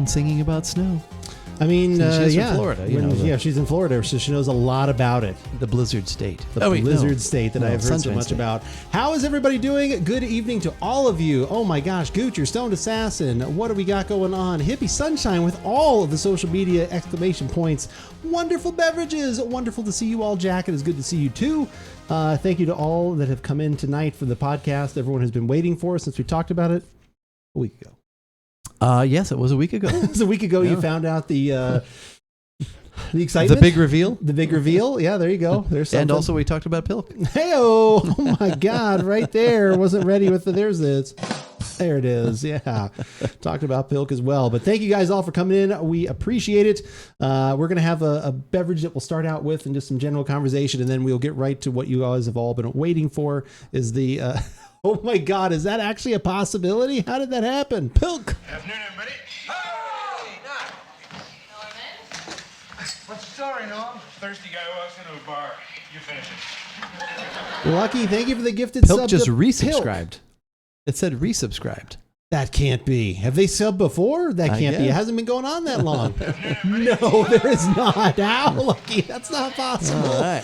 on singing about snow. I mean, she's yeah. from Florida. She's in Florida, so she knows a lot about it. The blizzard state. Blizzard state that I've heard so much about. How is everybody doing? Good evening to all of you. Oh my gosh, Gooch, you're Stoned Assassin. What do we got going on? Hippie Sunshine with all of the social media exclamation points. Wonderful beverages. Wonderful to see you all, Jack. It is good to see you too. Thank you to all that have come in tonight for the podcast. Everyone has been waiting for us since we talked about it a week ago. Yes, it was a week ago. It was a week ago. Yeah. You found out the excitement, the big reveal. The big reveal. Yeah, there you go. There's something. And also we talked about Pilk. Hey-oh! Oh my God! Right there. Wasn't ready with the. There's this. There it is. Yeah, talked about Pilk as well. But thank you guys all for coming in. We appreciate it. We're gonna have a beverage that we'll start out with and just some general conversation, and then we'll get right to what you guys have all been waiting for. Is the oh my God, is that actually a possibility? How did that happen? Pilk. Afternoon, everybody. Hey, Norm. What's the story, Norm? Thirsty guy walks into a bar. You finish it. Lucky, thank you for the gifted sub. Pilk just resubscribed. Pilk. It said resubscribed. That can't be. Have they subbed before? That can't be. It hasn't been going on that long. No, there is not. How, Lucky? That's not possible. All right.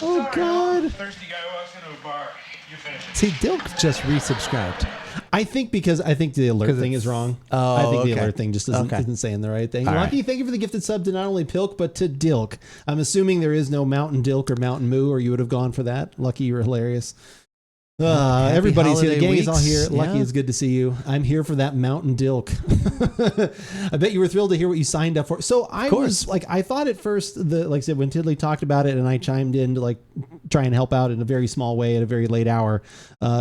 Oh, God. Thirsty guy walks into a bar. You finish it. See, Dilk just resubscribed. I think the alert thing is wrong. Oh, I think the alert thing just isn't saying the right thing. All Lucky, right. thank you for the gifted sub to not only Pilk, but to Dilk. I'm assuming there is no Mountain Dilk or Mountain Moo, or you would have gone for that. Lucky, you're hilarious. Everybody's here. The gang is all here. Lucky, it's good to see you. I'm here for that Mountain Dilk. I bet you were thrilled to hear what you signed up for. So I was like, I thought at first, like I said, when Tiddly talked about it and I chimed in to like try and help out in a very small way at a very late hour,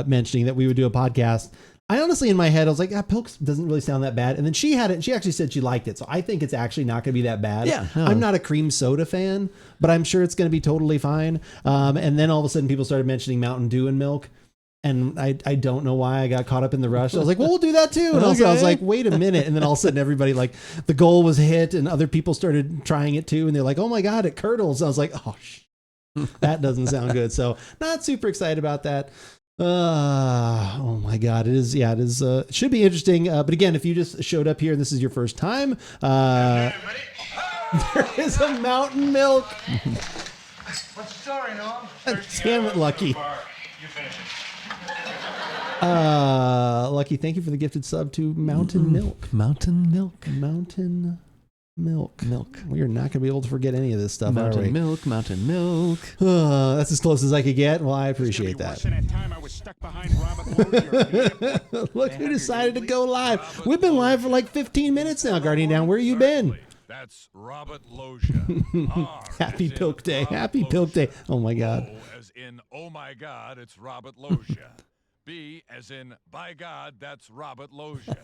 mentioning that we would do a podcast. I honestly, in my head, I was like, Pilk doesn't really sound that bad. And then she had it. And she actually said she liked it. So I think it's actually not going to be that bad. Yeah, no. I'm not a cream soda fan, but I'm sure it's going to be totally fine. And then all of a sudden people started mentioning Mountain Dew and milk. And I don't know why I got caught up in the rush. I was like, well, we'll do that too. And also I was like, wait a minute. And then all of a sudden everybody, like, the goal was hit and other people started trying it too. And they're like, oh my God, it curdles. I was like, oh, that doesn't sound good. So not super excited about that. Oh my God. It is. Yeah, it is. It should be interesting. But again, if you just showed up here and this is your first time, there is a Mountain Milk. What's the story, Norm? Damn it, Lucky. You finish it. Lucky, thank you for the gifted sub to Mountain Milk. Mountain Milk. Mountain Milk. Milk. We are not going to be able to forget any of this stuff, are we? Mountain Milk. That's as close as I could get. Well, I appreciate that. Look who decided to go live. We've been live for like 15 minutes now, Guardian Down. Where you been? That's Robert Loggia. Happy Pilk Day. Happy Pilk Day. Oh, my God. O as in, oh, my God, it's Robert Loggia. B as in, by God, that's Robert Loggia.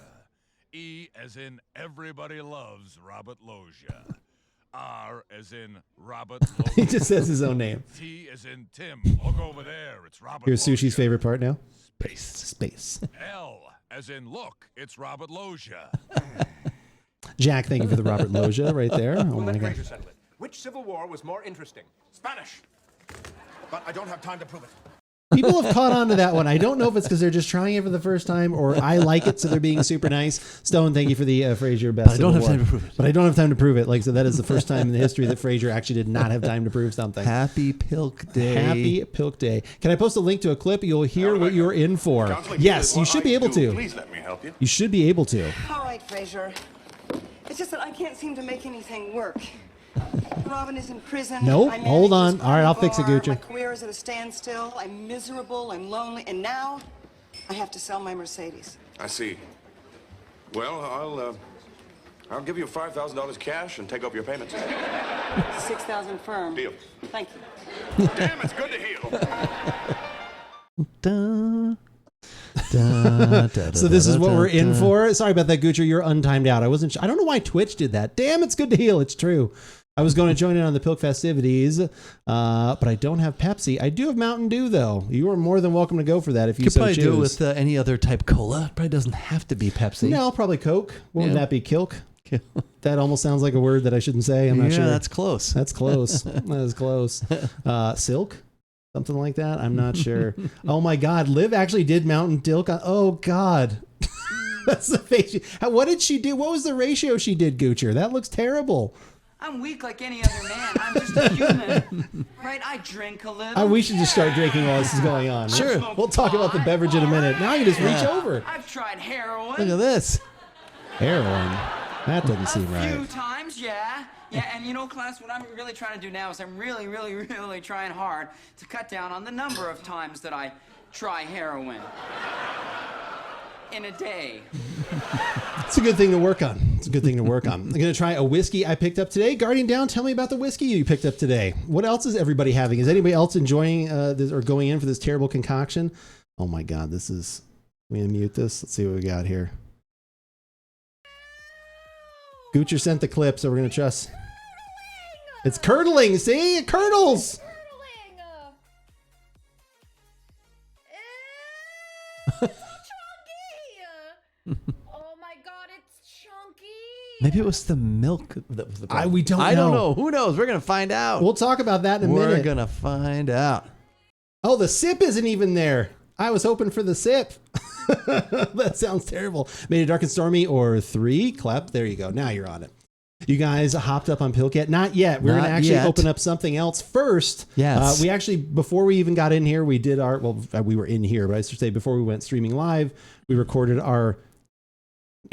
E as in, everybody loves Robert Loggia. R as in, Robert Loggia. He just says his own name. T as in, Tim, look over there, it's Robert Here's Loggia. Sushi's favorite part now. Space. L as in, look, it's Robert Loggia. Jack, thank you for the Robert Loggia right there. Oh, my God. Which civil war was more interesting? Spanish. But I don't have time to prove it. People have caught on to that one. I don't know if it's because they're just trying it for the first time or I like it, so they're being super nice. Stone, thank you for the Frasier best. But I don't have time to prove it. But I don't have time to prove it. Like, so that is the first time in the history that Frasier actually did not have time to prove something. Happy Pilk Day. Happy Pilk Day. Can I post a link to a clip? You'll hear what you're in for. Yes, you should be able to. Please let me help you. You should be able to. All right, Frasier. It's just that I can't seem to make anything work. Robin is in prison. Nope, hold on. All right, I'll fix it, Gucci. My career is at a standstill. I'm miserable. I'm lonely. And now I have to sell my Mercedes. I see. Well, I'll give you $5,000 cash and take over your payments. 6,000 firm. Deal. Thank you. Damn, it's good to heal. So this is what we're in for. Sorry about that, Gucci. You're untimed out. I don't know why Twitch did that. Damn, it's good to heal. It's true. I was going to join in on the Pilk festivities, but I don't have Pepsi. I do have Mountain Dew, though. You are more than welcome to go for that if you could so probably choose. do it with any other type cola. It probably doesn't have to be Pepsi. No, probably Coke. Won't that be Kilk? That almost sounds like a word that I shouldn't say. I'm not sure. Yeah, that's close. That's close. That is close. Silk? Something like that? I'm not sure. Oh, my God. Liv actually did Mountain Dilk. Oh, God. That's the face. What did she do? What was the ratio she did, Goocher? That looks terrible. I'm weak like any other man. I'm just a human. Right? I drink a little. We should just start drinking while this is going on. Sure. We'll talk about the beverage in a minute. Now you just reach over. I've tried heroin. Look at this. Heroin. That doesn't seem A few right. times, yeah. Yeah, and you know, class, what I'm really trying to do now is I'm really trying hard to cut down on the number of times that I try heroin in a day. It's a good thing to work on. I'm going to try a whiskey I picked up today. Guardian Down, tell me about the whiskey you picked up today. What else is everybody having? Is anybody else enjoying this or going in for this terrible concoction? Oh my God, this is... I'm going to mute this. Let's see what we got here. Goocher sent the clip, so we're going to trust... It's curdling. See? It curdles. Oh my God, it's chunky. Maybe it was the milk that was the problem. We don't know. I don't know. Who knows? We're going to find out. We'll talk about that in a minute. We're going to find out. Oh, the sip isn't even there. I was hoping for the sip. That sounds terrible. Made it dark and stormy or 3. Clap. There you go. Now you're on it. You guys hopped up on Pilk yet? Not yet. We're going to actually open up something else first. Yes. We actually, before we even got in here, we did our, we were in here, but I should say before we went streaming live, we recorded our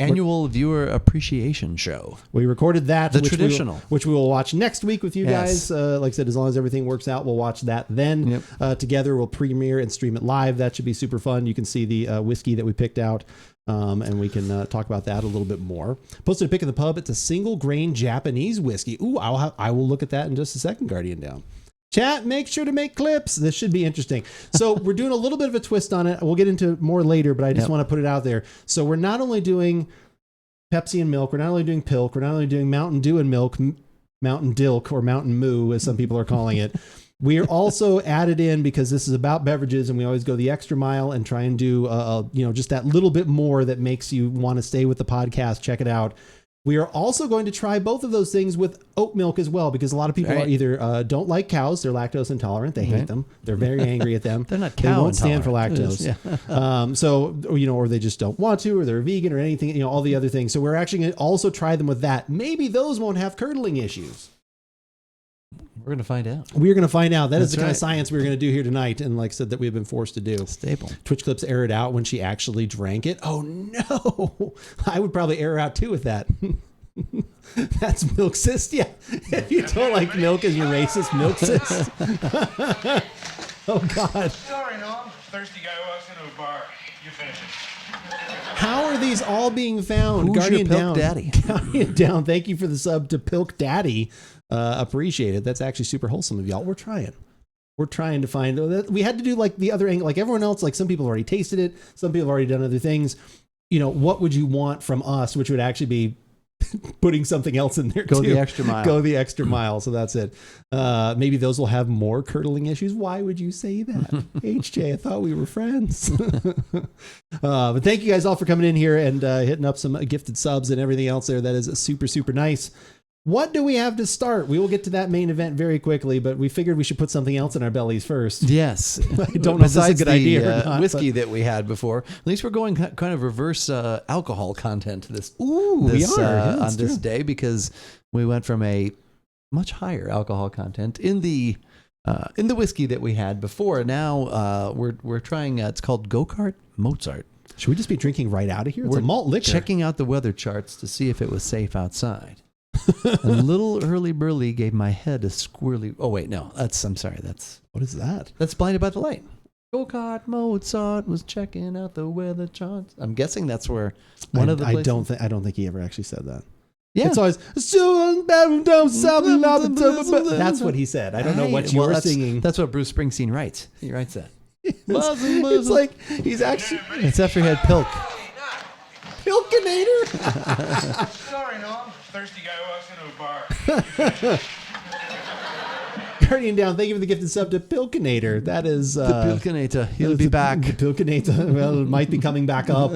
annual viewer appreciation show. We recorded that. The traditional. Which we will watch next week with you Yes. guys. Like I said, as long as everything works out, we'll watch that then. Yep. Together, we'll premiere and stream it live. That should be super fun. You can see the whiskey that we picked out. And we can talk about that a little bit more. Posted a pic in the pub. It's a single grain Japanese whiskey. Ooh, I will look at that in just a second, Guardian Down. Chat, make sure to make clips. This should be interesting. So we're doing a little bit of a twist on it. We'll get into more later, but I just want to put it out there. So we're not only doing Pepsi and milk. We're not only doing Pilk. We're not only doing Mountain Dew and milk, Mountain Dilk or Mountain Moo, as some people are calling it. We are also added in because this is about beverages, and we always go the extra mile and try and do, just that little bit more that makes you want to stay with the podcast. Check it out. We are also going to try both of those things with oat milk as well, because a lot of people are either don't like cows, they're lactose intolerant, they hate them, they're very angry at them. They're not They cow won't stand for intolerant. lactose. Or they just don't want to, or they're vegan or anything, all the other things. So we're actually going to also try them with that. Maybe those won't have curdling issues. We're going to find out. We're going to find out. That is That's the kind of right. science we're going to do here tonight. And like I said, that we've been forced to do. Staple. Twitch clips air it out when she actually drank it. Oh no. I would probably air her out too with that. That's milk cyst. Yeah. If you don't like milk and you're racist, milk cyst. Oh God. Sorry, Noam. Thirsty guy walks into a bar. You finish it. How are these all being found? Who's Guardian your Pilk Down. Daddy? Guardian Down. Thank you for the sub to Pilk Daddy. Appreciate it. That's actually super wholesome of y'all. We're trying to find. We had to do like the other angle, like everyone else. Like some people have already tasted it. Some people have already done other things. What would you want from us? Which would actually be putting something else in there. Go too. the extra mile. Go the extra mile. So that's it. Maybe those will have more curdling issues. Why would you say that? HJ, I thought we were friends. But thank you guys all for coming in here and hitting up some gifted subs and everything else there. That is super, super nice. What do we have to start? We will get to that main event very quickly, but we figured we should put something else in our bellies first. Yes. I don't know if this is a good idea or not. Whiskey that we had before. At least we're going kind of reverse alcohol content this we are. Yeah, on this day, because we went from a much higher alcohol content in the whiskey that we had before. Now we're trying. It's called Gokart Mozart. Should we just be drinking right out of here? It's a malt liquor. Checking out the weather charts to see if it was safe outside. A little early burly gave my head a squirrely. Oh wait, no, I'm sorry. What is that? That's Blinded by the Light. Gokart Mozart was checking out the weather charts. I'm guessing that's where one of the places. I don't think he ever actually said that. Yeah. It's always that's what he said. I don't know what you were singing. That's what Bruce Springsteen writes. He writes that. It's like he's actually. It's after he had Pilk. Pilkinator. Sorry, Noam. Thirsty guy walks into a bar. You finish it. Guardian Down, thank you for the gifted sub to Pilkinator. That is... The Pilkinator. He'll be back. The Pilkinator. Well, it might be coming back up.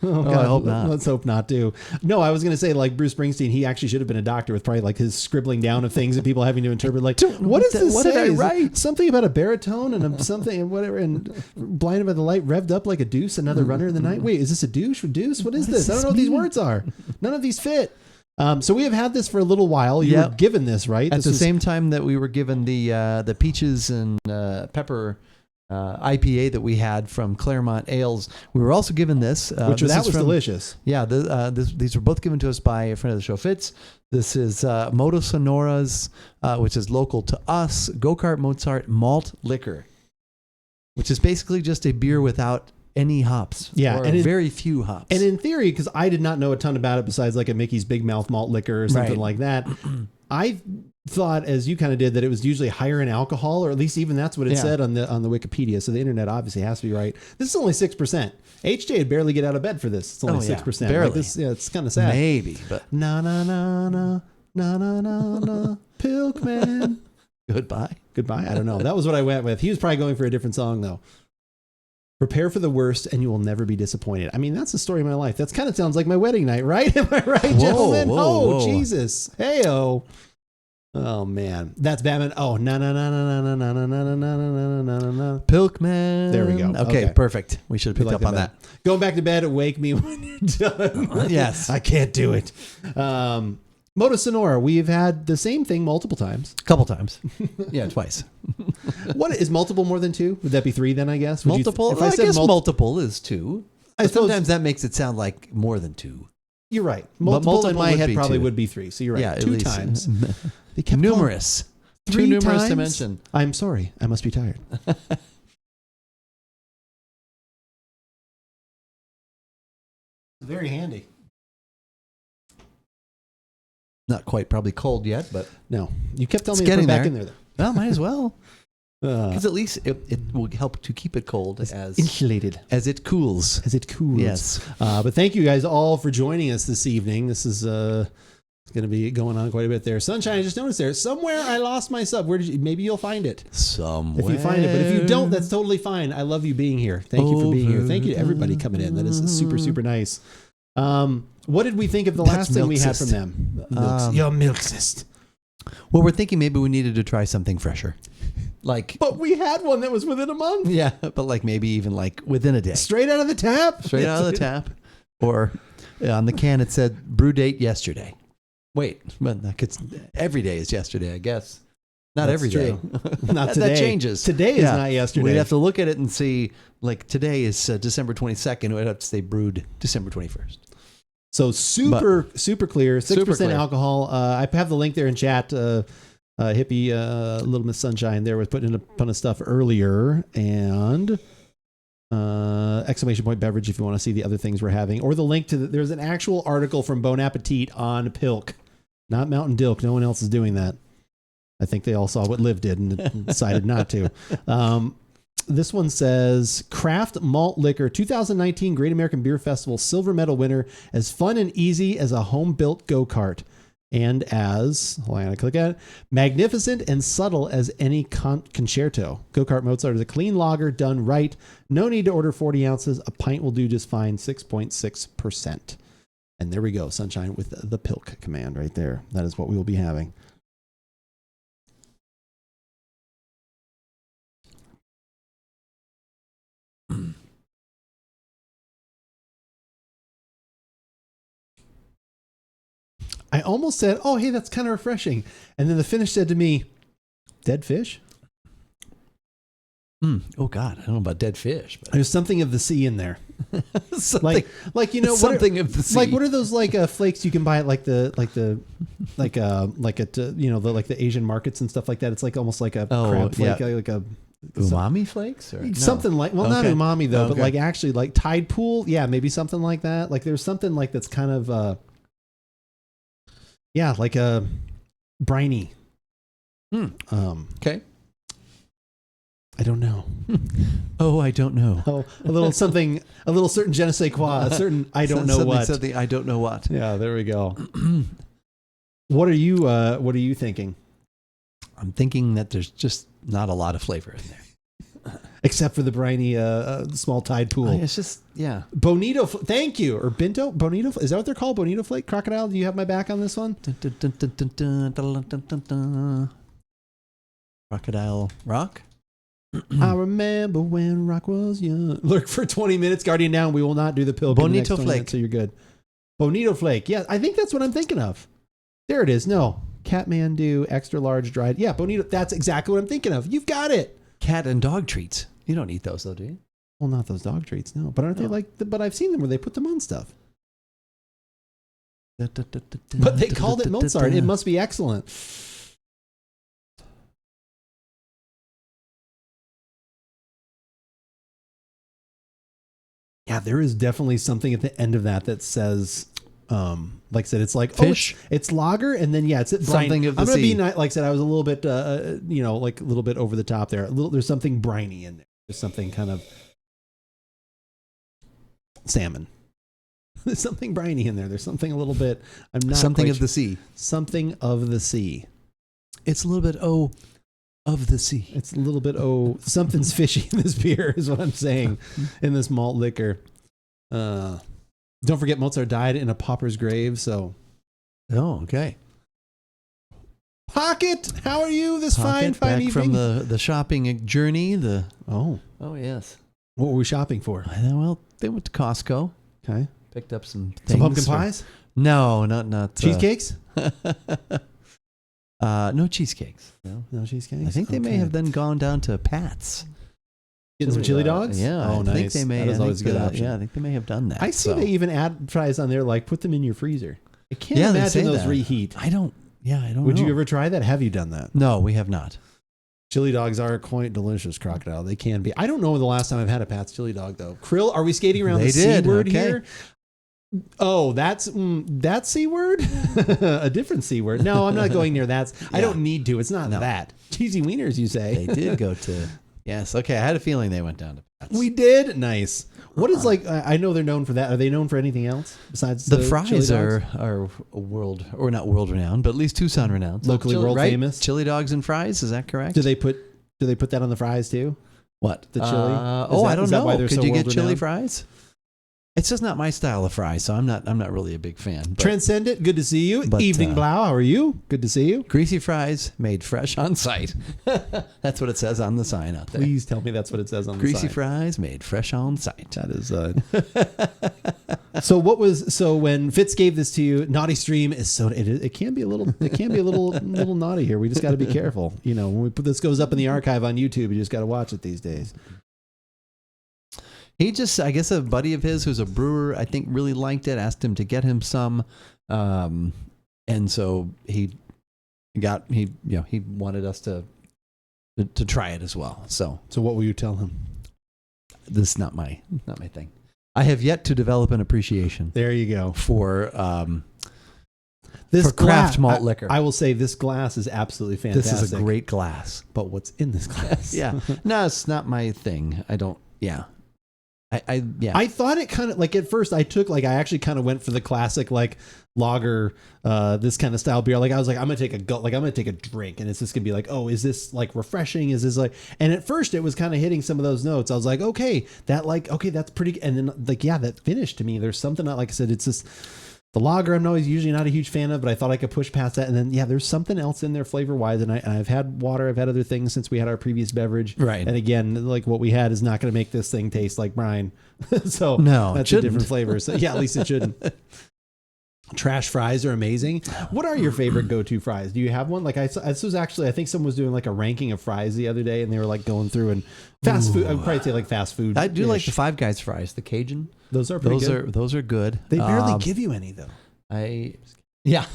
Oh, I hope not. Let's hope not, too. No, I was going to say, like, Bruce Springsteen, he actually should have been a doctor with probably, like, his scribbling down of things and people having to interpret, like, what does this say? What did I Is it write? something about a baritone and something and whatever, and blinded by the light, revved up like a deuce, another runner in the night. Wait, is this a douche or deuce? What is this? I don't know what these words are. None of these fit. So we have had this for a little while. You were given this, right? At the same time that we were given the peaches and pepper IPA that we had from Claremont Ales, we were also given this. Which was delicious. Yeah, these were both given to us by a friend of the show, Fitz. This is Moto Sonora's, which is local to us, Gokart Mozart Malt Liquor, which is basically just a beer without any hops. Yeah, or and very few hops. And in theory, because I did not know a ton about it besides like a Mickey's Big Mouth malt liquor or something like that, I thought, as you kind of did, that it was usually higher in alcohol, or at least even that's what it said on the Wikipedia. So the internet obviously has to be right. This is only 6%. HJ would barely get out of bed for this. It's only 6%. Barely. Like this, it's kind of sad. Maybe, but na na na na na na na na Pilk man. Goodbye. I don't know. That was what I went with. He was probably going for a different song though. Prepare for the worst and you will never be disappointed. I mean, that's the story of my life. That's kind of sounds like my wedding night, right? Am I right, gentlemen? Whoa. Jesus. Hey-oh. Oh, man. That's Batman. Oh, na na na na na na na na na na na na na na. Pilkman. There we go. Okay, perfect. We should have picked up on that. Going back to bed, wake me when you're done. Yes. I can't do it. Moto Sonora, we've had the same thing multiple times. A couple times. Yeah, twice. What is multiple more than two? Would that be three then, I guess? Would Multiple? I guess multiple is two. I But suppose- sometimes that makes it sound like more than two. You're right. Multiple in multiple my would head be probably two. would be three. So you're right. Yeah, at Two least. times. They kept Numerous. calling- Too numerous to times? mention. I'm sorry. I must be tired. Very handy. Not quite probably cold yet, but No, you kept telling It's me to put getting it back there. in there. Though. well, might as well. Uh, Because at least it will help to keep it cold as insulated as it cools. as it cools. Yes. But thank you guys all for joining us this evening. This is going to be going on quite a bit there. Sunshine, I just noticed there somewhere I lost my sub. Where did you? Maybe you'll find it. Somewhere. If you find it, but if you don't, that's totally fine. I love you being here. Thank you for being here. Thank you to everybody coming in. That is super, super nice. What did we think of the That's last thing we had Milksist. from them? Your Milksist. Well, we're thinking maybe we needed to try something fresher. Like, But we had one that was within a month. yeah, but like maybe even like within a day. Straight out of the tap. Straight out of the tap. Or on the can it said brew date yesterday. Wait, but every day is yesterday, I guess. Not That's every day. true. Not today. That changes. Today is not yesterday. We'd have to look at it and see, like today is December 22nd. We'd have to say brewed December 21st. So super clear. 6% Super clear. alcohol. I have the link there in chat. Hippie, Little Miss Sunshine there was putting in a ton of stuff earlier. And exclamation point beverage if you want to see the other things we're having. Or the link to there's an actual article from Bon Appetit on Pilk. Not Mountain Dilk. No one else is doing that. I think they all saw what Liv did and decided not to. This one says, Craft Malt Liquor 2019 Great American Beer Festival Silver Medal winner, as fun and easy as a home-built go-kart. And as, hold on, I click at it, magnificent and subtle as any concerto. Gokart Mozart is a clean lager done right. No need to order 40 ounces. A pint will do just fine, 6.6%. And there we go, Sunshine with the Pilk command right there. That is what we will be having. I almost said, oh, hey, that's kind of refreshing. And then the finish said to me, dead fish? Oh, God. I don't know about dead fish. But There's something of the sea in there. something, like you know, something of the sea. Like, what are those like flakes you can buy at like the Asian markets and stuff like that? It's like almost like a crab flake, like a umami flakes? Or? Something like, well, not Okay. umami though, but Okay. like actually like Tide Pool. Yeah, maybe something like that. Like there's something like that's kind of, like a briny. Okay. I don't know. Oh, I don't know. Oh, a little something, a little certain je ne sais quoi, a certain I don't know what. Something I don't know what. Yeah, there we go. What are you thinking? I'm thinking that there's just not a lot of flavor in there. Except for the briny small tide pool. It's just, yeah. Bonito, thank you. Or Binto? Bonito? Is that what they're called? Bonito Flake? Crocodile? Do you have my back on this one? Crocodile Rock? I remember when rock was young. Lurk for 20 minutes, Guardian down. We will not do the Pilk. Bonito Flake. Minutes, so you're good. Bonito Flake. Yeah, I think that's what I'm thinking of. There it is. No. Catmandu, extra large dried. Yeah, Bonito. That's exactly what I'm thinking of. You've got it. Cat and dog treats. You don't eat those though, do you? Well, not those dog treats, no. But aren't they like, but I've seen them where they put them on stuff. But they called it Mozart. It must be excellent. Yeah, there is definitely something at the end of that says, like I said, it's like fish. It's lager, and then it's something of the I'm gonna sea. be like I said, I was a little bit, like a little bit over the top there. There's something briny in there. There's something kind of salmon. There's something briny in there. There's something a little bit. I'm not something quite of the sea. Something of the sea. It's a little bit of the sea. It's a little bit something's fishy in this beer is what I'm saying in this malt liquor. Don't forget Mozart died in a pauper's grave, so. Oh, okay. Pocket, how are you this Pocket, fine back evening? from the shopping journey. Oh yes. What were we shopping for? Well, they went to Costco. Okay. Picked up some things. Some pumpkin pies? No, not cheesecakes. No cheesecakes. No cheesecakes. I think they may have then gone down to Pat's. Getting some chili dogs? Yeah. Oh, I nice. think they may. That is always a good option. Yeah, I think they may have done that. I see they even advertise on there like put them in your freezer. I can't they imagine say those that. reheat. I don't know. Would you ever try that? Have you done that? No, we have not. Chili dogs are quite delicious, Crocodile. They can be. I don't know the last time I've had a Pat's chili dog though. Krill, are we skating around the C word here? Oh, that's that C word? A different C word. No, I'm not going near that. I don't need to. It's not that. Cheesy wieners, you say. They did go to. Yes. Okay. I had a feeling they went down to Pat's. We did. Nice. What is like? I know they're known for that. Are they known for anything else besides the chili fries? dogs? Are world or not world renowned, but at least Tucson renowned. Locally world famous. Chili dogs and fries. Is that correct? Do they put that on the fries too? What the chili? I don't know. Could you get chili world-renowned? fries? It's just not my style of fries, so I'm not really a big fan. But Transcendent, good to see you. But, Evening Blau, how are you? Good to see you. Greasy fries made fresh on site. That's what it says on the sign out there. Please tell me that's what it says on the Greasy sign. fries made fresh on site. That is So when Fitz gave this to you, Naughty Stream is so it can be a little little naughty here. We just got to be careful. You know, when we put this goes up in the archive on YouTube, you just got to watch it these days. He just, I guess, a buddy of his who's a brewer, I think, really liked it. Asked him to get him some, and so he wanted us to try it as well. So what will you tell him? This is not my thing. I have yet to develop an appreciation. There you go for this craft malt liquor. I will say this glass is absolutely fantastic. This is a great glass, but what's in this glass? Yeah, no, it's not my thing. I don't. Yeah. I thought it kind of like at first I actually kind of went for the classic like lager, this kind of style beer. Like I was like, I'm gonna take a drink, and it's just gonna be like, oh, is this like refreshing? Is this like? And at first it was kind of hitting some of those notes. I was like, okay, that's pretty. And then like, yeah, that finish to me, there's something not like I said. It's just the lager. I'm usually not a huge fan of, but I thought I could push past that. And then there's something else in there flavor wise. And I've had water. I've had other things since we had our previous beverage. Right. And again, like what we had is not going to make this thing taste like brine. So no, that's a different flavor. So yeah, at least it shouldn't. Trash fries are amazing. What are your favorite go-to fries? Do you have one? Like this was actually, I think someone was doing like a ranking of fries the other day, and they were like going through and fast food. I would probably say like fast food. I do like the Five Guys fries, the Cajun. Those are pretty good. Those are good. They barely give you any though. Yeah.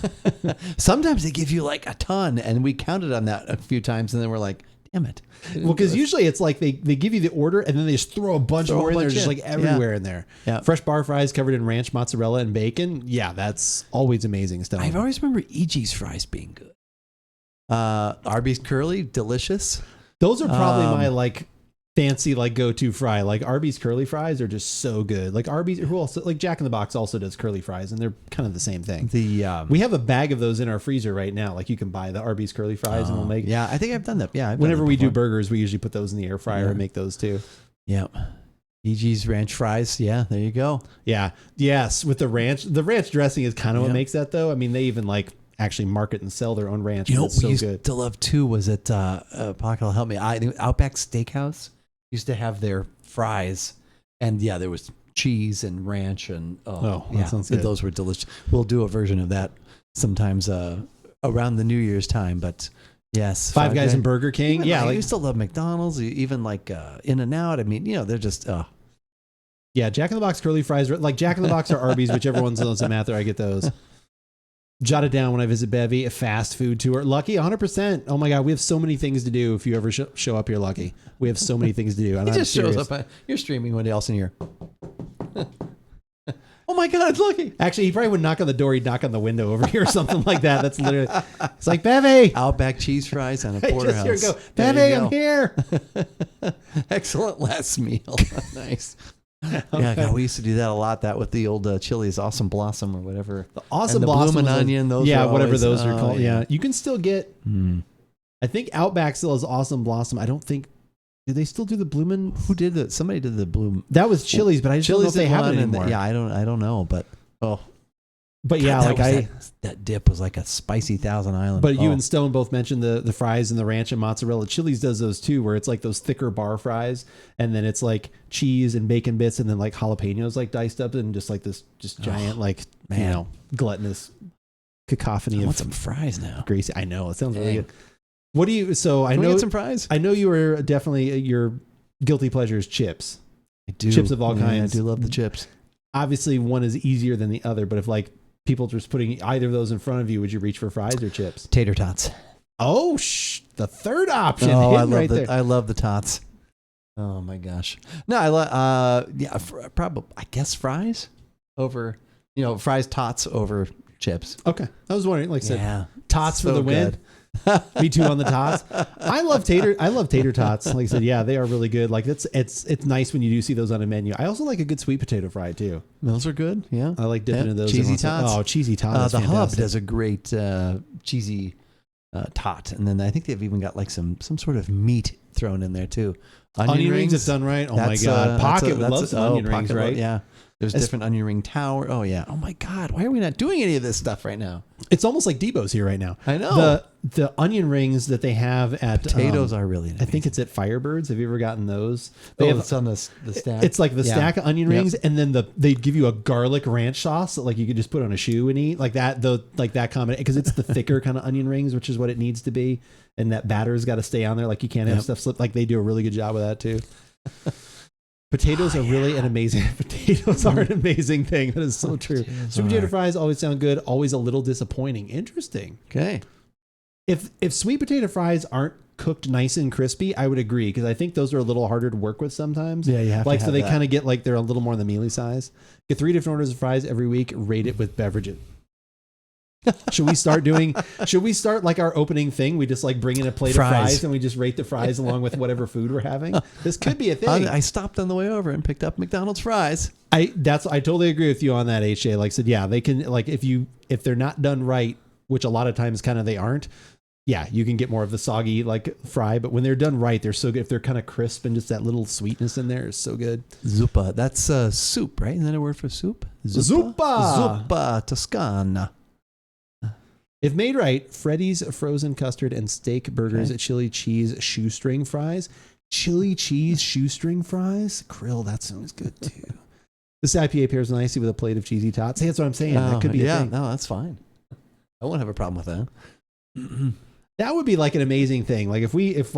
Sometimes they give you like a ton, and we counted on that a few times, and then we're like, damn it. Well, because usually it's like they give you the order, and then they just throw a bunch more in there, just like everywhere in there. Yeah. Fresh bar fries covered in ranch, mozzarella, and bacon. Yeah, that's always amazing stuff. I always remember E.G.'s fries being good. Arby's curly, delicious. Those are probably my like fancy like go-to fry. Like Arby's curly fries are just so good. Like Arby's, who also like Jack in the Box also does curly fries, and they're kind of the same thing. We have a bag of those in our freezer right now. Like you can buy the Arby's curly fries, and we'll make. Yeah, I think I've done that. Yeah, whenever we do burgers, we usually put those in the air fryer and make those too. Yeah. EG's ranch fries. Yeah, there you go. Yeah. Yes, with the ranch. The ranch dressing is kind of what makes that though. I mean, they even like actually market and sell their own ranch. You know, it's what so we used good. to love too was at Pocket will help me. Outback Steakhouse used to have their fries, and yeah, there was cheese and ranch, and that sounds good. Those were delicious. We'll do a version of that sometimes around the New Year's time. But yes, Five Guys and Burger King. Even, yeah, I used to love McDonald's, even like In-N-Out. I mean, you know, they're just. Yeah, Jack in the Box curly fries, like Jack in the Box or Arby's, whichever one's in Mather, I get those. Jot it down when I visit Bevy, a fast food tour. Lucky, 100%. Oh my God, we have so many things to do if you ever show up here, Lucky. We have so many things to do. And He just shows up. You're streaming one day else in here. Oh my God, it's Lucky. Actually, he probably would knock on the door. He'd knock on the window over here or something like that. That's literally, it's like, Bevy. Outback cheese fries and a porterhouse. Just here, go. Bevy, I'm here. Excellent last meal. Nice. Yeah, God, we used to do that a lot. That with the old Chili's Awesome Blossom or whatever. The Awesome and the Blossom Bloomin' Onion. Those yeah, were whatever always, those are called. Yeah, you can still get. I think Outback still has Awesome Blossom. I don't think. Do they still do the Bloomin'? Who did that? Somebody did the Bloom. That was Chili's, but I just don't know if they have it anymore. Yeah, I don't know, but But God, yeah, like that dip was like a spicy Thousand Island. But you and Stone both mentioned the fries and the ranch and mozzarella. Chili's does those too, where it's like those thicker bar fries, and then it's like cheese and bacon bits, and then like jalapenos like diced up, and just like this giant you know, gluttonous cacophony. I want some fries now. Greasy. I know it sounds really good. What do you? So I Can we know get some fries. I know you were definitely your guilty pleasure is chips. I do. Chips of all kinds. I do love the chips. Obviously, one is easier than the other, but if like people just putting either of those in front of you, would you reach for fries or chips? Tater tots. Oh, the third option. Oh, I love right the there. I love the tots. Oh my gosh. No, I love probably I guess fries over fries tots over chips. Okay, I was wondering. Like I said, tots So for the win. good. Me too on the tots. I love tater tots. Like I said, yeah, they are really good. Like it's nice when you do see those on a menu. I also like a good sweet potato fry too. Those are good. Yeah, I like dipping into those. Cheesy tots. Oh, cheesy tots. The Hub does a great cheesy tot, and then I think they've even got like some sort of meat thrown in there too. Onion rings if done right. Oh my God, Pocket would love some onion rings, right? Yeah. There's different onion ring tower. Oh yeah. Oh my God. Why are we not doing any of this stuff right now? It's almost like Debo's here right now. I know. The onion rings that they have at potatoes are really amazing. I think it's at Firebirds. Have you ever gotten those? It's on the stack. It's like the stack of onion rings, and then they give you a garlic ranch sauce that like you could just put on a shoe and eat like that. Like that combination because it's the thicker kind of onion rings, which is what it needs to be, and that batter's got to stay on there. Like you can't have stuff slip. Like they do a really good job with that too. Potatoes are really an amazing. Potatoes are an amazing thing. That is so true. Sweet potato fries always sound good. Always a little disappointing. Interesting. Okay. If sweet potato fries aren't cooked nice and crispy, I would agree because I think those are a little harder to work with sometimes. Yeah, you have like to so have they that. kind of get like they're a little more on the mealy size. Get 3 different orders of fries every week. Rate it with beverages. Should we start like our opening thing? We just like bring in a plate of fries and we just rate the fries along with whatever food we're having. This could be a thing. I stopped on the way over and picked up McDonald's fries. I totally agree with you on that, HJ. Like I said, yeah, they can like if they're not done right, which a lot of times kind of they aren't. Yeah, you can get more of the soggy like fry, but when they're done right, they're so good. If they're kind of crisp and just that little sweetness in there is so good. Zuppa. That's soup, right? Isn't that a word for soup? Zuppa Toscana. If made right, Freddy's frozen custard and steak burgers, chili cheese shoestring fries. Chili cheese shoestring fries? Krill, that sounds good too. This IPA pairs nicely with a plate of cheesy tots. Hey, that's what I'm saying. That could be a thing. No, that's fine. I won't have a problem with that. That would be like an amazing thing. Like if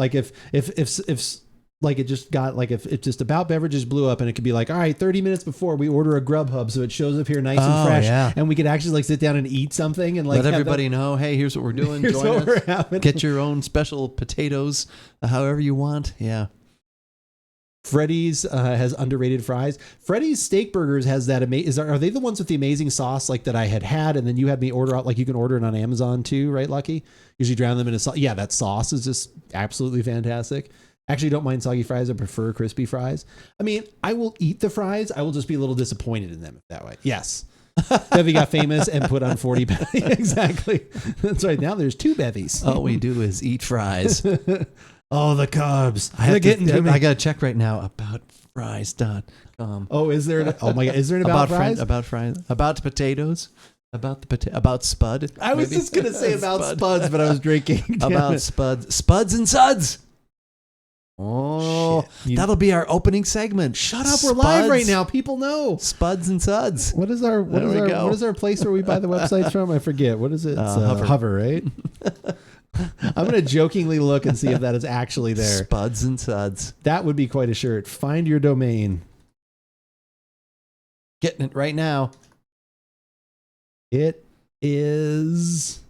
like it just got like if it just About Beverages blew up and it could be like, all right, 30 minutes before we order a Grubhub so it shows up here nice and fresh and we could actually like sit down and eat something and like let everybody know, hey, here's what we're doing. Here's Join what us. we're having. Get your own special potatoes, however you want. Yeah. Freddy's has underrated fries. Freddy's steak burgers has that amazing. Are they the ones with the amazing sauce like that I had and then you had me order out? Like you can order it on Amazon too, right, Lucky? Usually drown them in a sauce. Yeah, that sauce is just absolutely fantastic. Actually, don't mind soggy fries. I prefer crispy fries. I mean, I will eat the fries. I will just be a little disappointed in them that way. Yes. Bevy got famous and put on 40 pounds. Exactly. That's right. Now there's 2 bevies. All we do is eat fries. Oh, the carbs. I got to check right now aboutfries.com. Oh, is there? Oh my God. Is there an about fries? About fries. About potatoes. About Spud. I was just going to say about Spuds, but I was drinking. About Spuds. Spuds and Suds. Oh, that'll be our opening segment. Shut up. We're live right now. People know. Spuds and Suds. What is our place where we buy the websites from? I forget. What is it? It's Hover, right? I'm going to jokingly look and see if that is actually there. Spuds and Suds. That would be quite a shirt. Find your domain. Getting it right now. It is...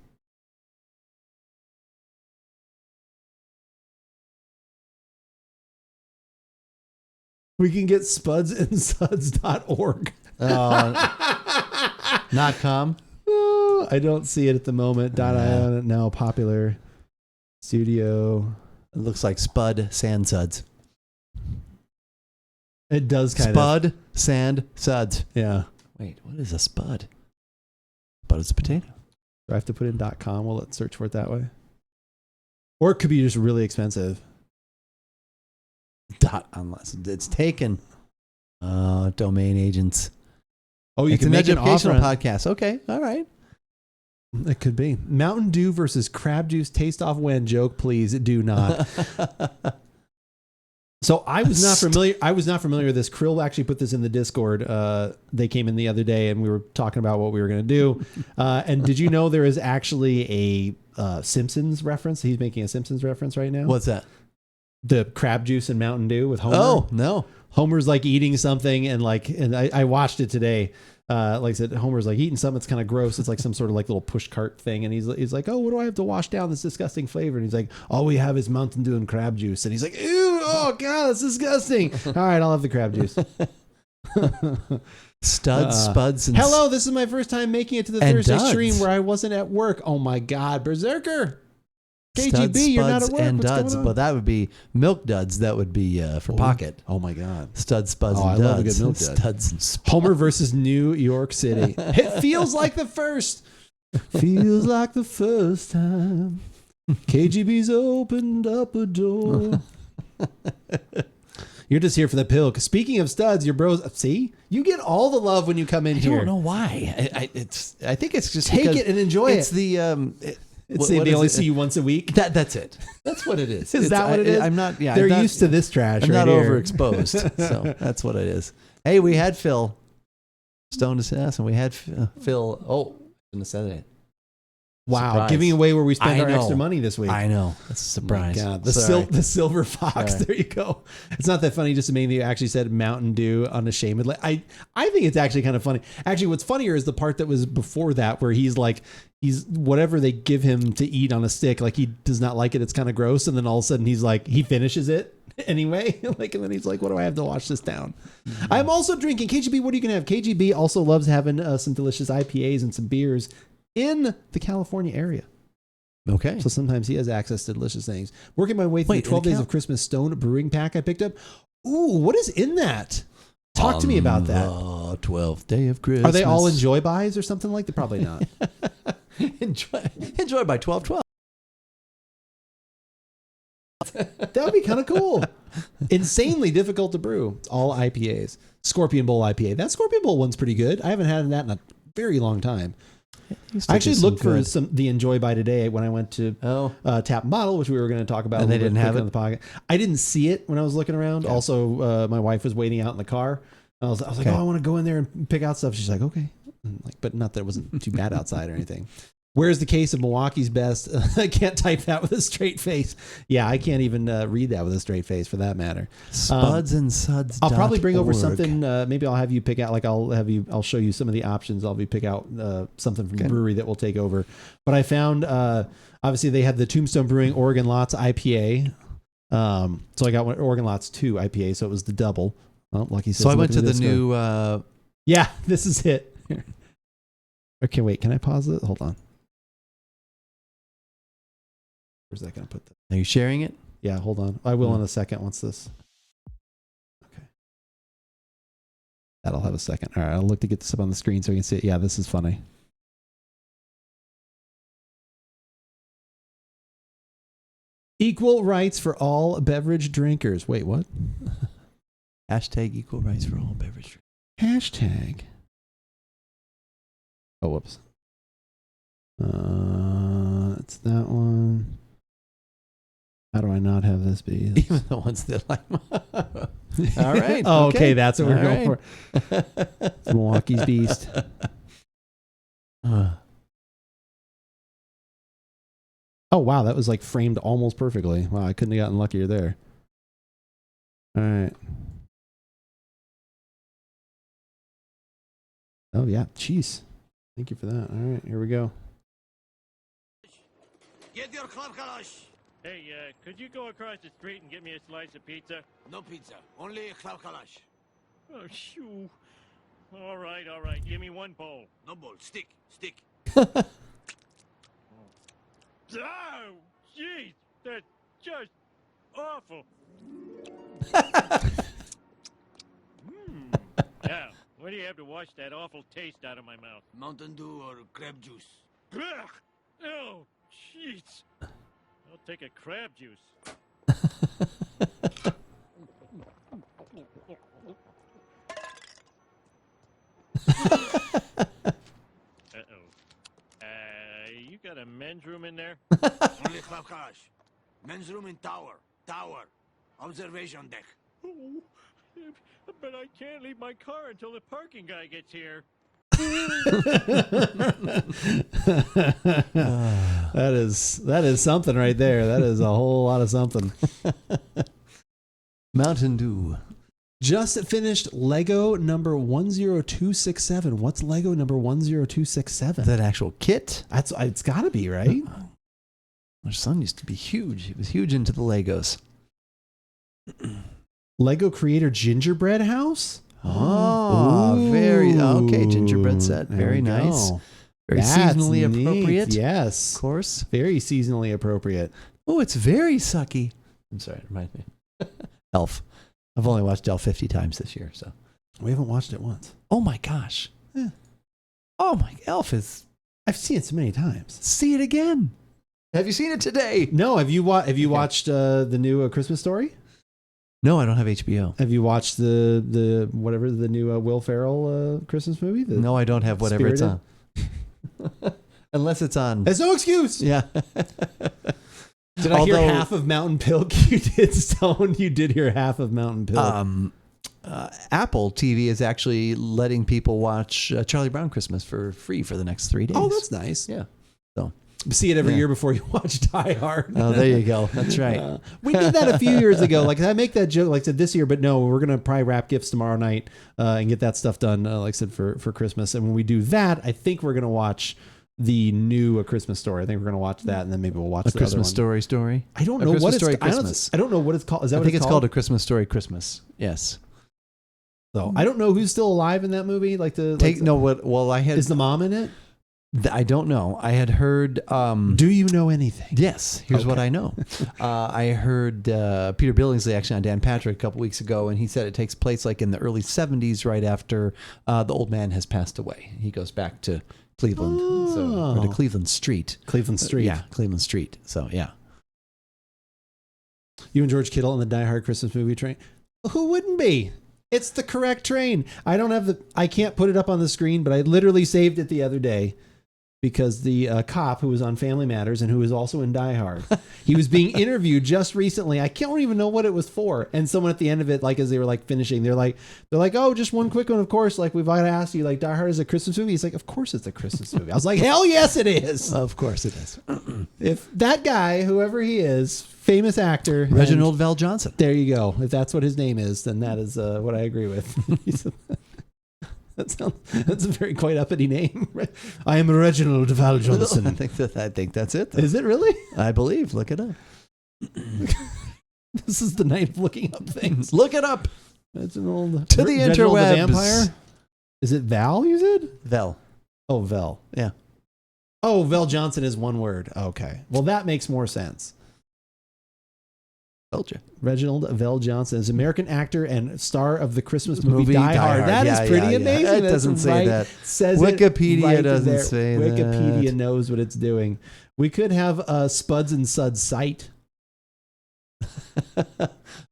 We can get spudsandsuds.org. Not com. Oh, I don't see it at the moment. .io now popular. Studio. It looks like Spud Sand Suds. It does kind Spud, of. Sand, Suds. Yeah. Wait, what is a Spud? Spud is a potato. Do I have to put in .com? Well, let's search for it that way. Or it could be just really expensive. Unless it's taken. Domain agents. Oh, you it's can an make educational an offer. podcast. Okay, all right. It could be. Mountain Dew versus crab juice taste off when joke, please do not. So I was not familiar. I was not familiar with this. Krill actually put this in the Discord. They came in the other day and we were talking about what we were going to do. And did you know there is actually a Simpsons reference? He's making a Simpsons reference right now. What's that? The crab juice and Mountain Dew with Homer. Oh, no. Homer's like eating something and I watched it today. Like I said, Homer's like eating something that's kind of gross. It's like some sort of like little push cart thing. And he's like, oh, what do I have to wash down this disgusting flavor? And he's like, all we have is Mountain Dew and crab juice. And he's like, ew, oh God, that's disgusting. All right, I'll have the crab juice. Spuds, and hello, this is my first time making it to the Thursday stream where I wasn't at work. Oh my God, Berserker. KGB, you're not at work. And What's duds. going on? Well, that would be milk duds. That would be for pocket. Oh my God. Studs, spuds, and I duds. love a good milk dud. Studs and spuds. Homer versus New York City. It feels like the first. Feels like the first time. KGB's opened up a door. You're just here for the Pilk. Speaking of studs, your bros. See, you get all the love when you come in here. I don't know why. I think it's just take it and enjoy it. It's the they only see you once a week. That's it. That's what it is. Is that what it is? I'm not. Yeah, they're I'm not, used to this trash. I'm right not here. overexposed, so that's what it is. Hey, we had Phil Stone to us, and we had Phil. Oh, shouldn't have said it. Wow, Surprise. giving away where we spend our extra money this week. I know. That's a surprise. Oh my God. The silver fox. Sorry. There you go. It's not that funny just to me that you actually said Mountain Dew unashamedly. I think it's actually kind of funny. Actually, what's funnier is the part that was before that where he's whatever they give him to eat on a stick, like he does not like it. It's kind of gross. And then all of a sudden he's like, he finishes it anyway. And then he's like, what do I have to wash this down? Mm-hmm. I'm also drinking KGB. What are you going to have? KGB also loves having some delicious IPAs and some beers in the California area. Okay. So sometimes he has access to delicious things. Working my way through the 12 Days of Christmas Stone Brewing pack I picked up. Ooh, what is in that? Talk to me about that. 12th day of Christmas. Are they all enjoy buys or something like that? Probably not. enjoy by 12/12. That would be kind of cool. Insanely difficult to brew. It's all IPAs. Scorpion Bowl IPA. That Scorpion Bowl one's pretty good. I haven't had that in a very long time. I actually looked for the Enjoy by today when I went to Tap and Bottle, which we were going to talk about. And they didn't have it on the pocket. I didn't see it when I was looking around. Yeah. Also, my wife was waiting out in the car. I was like, oh, I want to go in there and pick out stuff. She's like, okay. But not that it wasn't too bad outside or anything. Where's the case of Milwaukee's Best? I can't type that with a straight face. Yeah, I can't even read that with a straight face for that matter. Spuds and Suds. I'll probably bring over something. Maybe I'll have you pick out. I'll show you some of the options. I'll pick out something from the brewery that will take over. But I found obviously they had the Tombstone Brewing Oregon Lots IPA. So I got one Oregon Lots 2 IPA. So it was the double. Oh, lucky. So I went to the new. Yeah, this is it. Here. Okay, wait. Can I pause it? Hold on. Where's that going to put that? Are you sharing it? Yeah, hold on. I will in a second once this. Okay. That'll have a second. All right, I'll look to get this up on the screen so you can see it. Yeah, this is funny. Equal rights for all beverage drinkers. Wait, what? Hashtag equal rights for all beverage drinkers. Hashtag. Oh, whoops. It's that one. How do I not have this be? Even the ones that like. All right. Oh, okay. That's what we're going right. for. It's Milwaukee's Beast. Oh, wow. That was like framed almost perfectly. Wow. I couldn't have gotten luckier there. All right. Oh, yeah. Jeez. Thank you for that. All right. Here we go. Get your club kalash. Hey, could you go across the street and get me a slice of pizza? No pizza. Only club kalash. Oh, shoo. All right. Give me one bowl. No bowl. Stick. Oh, jeez. That's just awful. Now, why do you have to wash that awful taste out of my mouth? Mountain Dew or crab juice. Ugh. Oh, jeez. I'll take a crab juice. You got a men's room in there? Only club kalash. Men's room in tower. Observation deck. Oh, but I can't leave my car until the parking guy gets here. That is something right there. That is a whole lot of something. Mountain Dew. Just finished Lego number 10267. What's Lego number 10267? That actual kit? It's got to be, right? Our son used to be huge. He was huge into the Legos. Lego Creator Gingerbread House? Oh, very okay. Gingerbread set. Very nice. Go. Very That's seasonally appropriate. Neat. Yes. Of course. Very seasonally appropriate. Oh, it's very sucky. I'm sorry. It reminds me. Elf. I've only watched Elf 50 times this year, so. We haven't watched it once. Oh my gosh. Oh my, Elf is. I've seen it so many times. See it again. Have you seen it today? No. Have you watched the new Christmas Story? No, I don't have HBO. Have you watched the new Will Ferrell Christmas movie? No, I don't have whatever Spirited? it's on. Unless it's on. There's no excuse. Yeah. Did I hear half of Mountain Pilk? You did, Stone. You did hear half of Mountain Pilk. Apple TV is actually letting people watch Charlie Brown Christmas for free for the next 3 days. Oh, that's nice. Yeah. So see it every year before you watch Die Hard. Oh, there you go. That's right. We did that a few years ago. Like I make that joke, like I said this year, but no, we're gonna probably wrap gifts tomorrow night and get that stuff done. Like I said for Christmas. And when we do that, I think we're gonna watch the new A Christmas Story. I think we're gonna watch that, and then maybe we'll watch A the Christmas other one. Story. I don't know what it's called. Christmas. I don't know what it's called. Is that I what think it's called A Christmas Story Christmas. Yes. So I don't know who's still alive in that movie. Like is the mom in it? I don't know. I had heard. Do you know anything? Yes. Here's what I know. I heard Peter Billingsley actually on Dan Patrick a couple weeks ago, and he said it takes place like in the early 70s, right after the old man has passed away. He goes back to Cleveland, or to Cleveland Street. Cleveland Street. Yeah, Cleveland Street. So yeah. You and George Kittle on the Die Hard Christmas movie train. Who wouldn't be? It's the correct train. I can't put it up on the screen, but I literally saved it the other day because the cop who was on Family Matters and who was also in Die Hard, he was being interviewed just recently. I don't even know what it was for. And someone at the end of it, like as they were like finishing, they're like, oh, just one quick one. Of course, like we've got to ask you, like Die Hard is a Christmas movie. He's like, of course it's a Christmas movie. I was like, hell yes, it is. Of course it is. If that guy, whoever he is, famous actor, Reginald Vell Johnson. There you go. If that's what his name is, then that is what I agree with. That's a very quite uppity name. I am Reginald Val Johnson. I think that's it. Though. Is it really? I believe. Look it up. This is the night of looking up things. Look it up. That's an old to the Reginald interwebs. The vampire. Is it Val? You said Vel. Oh, Vel. Yeah. Oh, Vel Johnson is one word. Okay. Well, that makes more sense. Told you. Reginald Vell Johnson is an American actor and star of the Christmas movie Die Hard. That is Yeah, pretty yeah. amazing. It That's doesn't say that. Says Wikipedia it right doesn't there. say Wikipedia that. knows what it's doing. We could have a Spuds and Suds site.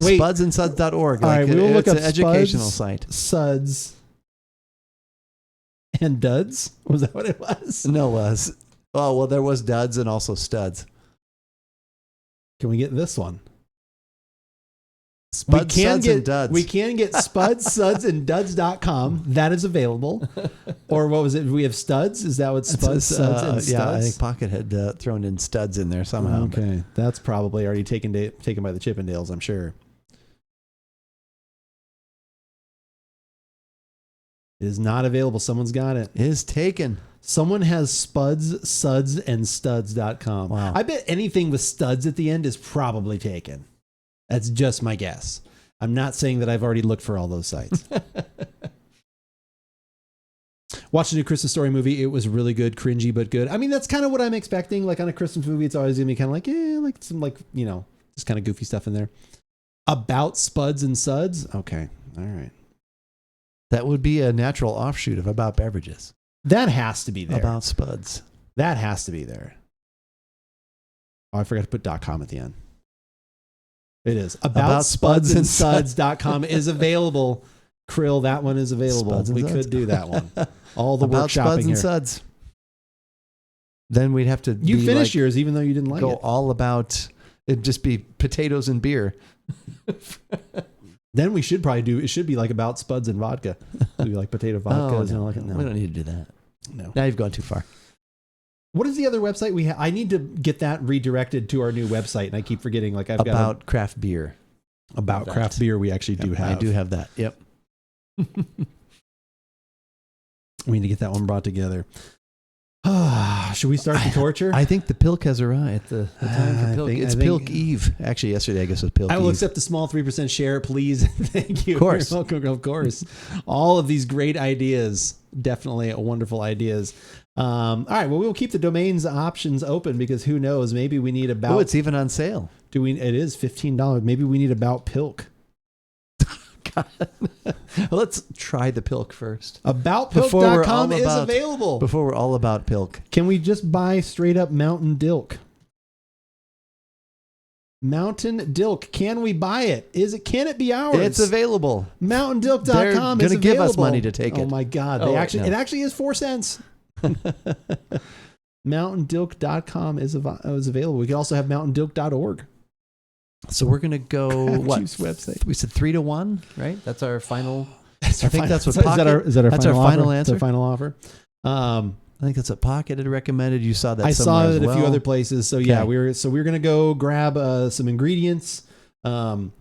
Wait. Spudsandsuds.org. All right, we will look up an educational Spuds, site. Suds and Duds. Was that what it was? No, it was. Oh, well, there was duds and also studs. Can we get this one? Spuds, Suds, and Duds. We can get Spuds, Suds, and Duds.com. That is available. Or what was it? We have Studs? Is that what Spuds, Suds, and Studs? Yeah, I think Pocket had thrown in studs in there somehow. Okay. That's probably already taken by the Chippendales, I'm sure. It is not available. Someone's got it. It is taken. Someone has Spuds, Suds, and Studs.com. Wow. I bet anything with studs at the end is probably taken. That's just my guess. I'm not saying that I've already looked for all those sites. Watched a new Christmas Story movie. It was really good, cringy, but good. I mean, that's kind of what I'm expecting. Like on a Christmas movie, it's always going to be kind of like, like some just kind of goofy stuff in there. About Spuds and Suds? Okay. All right. That would be a natural offshoot of About Beverages. That has to be there. About Spuds. That has to be there. Oh, I forgot to put .com at the end. It is. About Spudsandsuds.com is available. Krill, that one is available. We could do that one. All the About workshopping Spuds and here. Suds. Then we'd have to You finished yours even though you didn't like go it. all about, it'd just be potatoes and beer. Then we should probably do, it should be like About Spuds and vodka. It'd be like potato vodka. No, we don't need to do that. No. Now you've gone too far. What is the other website we have? I need to get that redirected to our new website, and I keep forgetting. Like I've About craft beer. About craft beer. We actually do have. I do have that. Yep. We need to get that one brought together. Should we start the torture? I think the Pilk has arrived. The time for Pilk. It's Pilk Eve. Actually, yesterday I guess it was Pilk I will Eve. accept the small 3% share, please. Thank you. Of course. You're welcome, of course. All of these great ideas, definitely wonderful ideas. All right. Well, we'll keep the domains options open because who knows? Maybe we need about. Oh, it's even on sale. It is $15. Maybe we need about Pilk. God. Let's try the Pilk first. AboutPilk.com is available. Before we're all about Pilk. Can we just buy straight up Mountain Dilk? Mountain Dilk. Can we buy it? Can it be ours? It's available. MountainDilk.com is They're available. going to give us money to take it. Oh my God. Oh, It actually is 4 cents. MountainDilk.com is available. We can also have MountainDilk.org. So we're going to go, Craft Juice website. We said 3-1, right? That's our final. I think that's what is Pocket. Is that our that's final our final offer? answer. That's our final offer. I think that's what Pocket had recommended. You saw that. I somewhere saw as it at well. a few other places. So yeah, Okay. we're gonna go grab some ingredients. I'm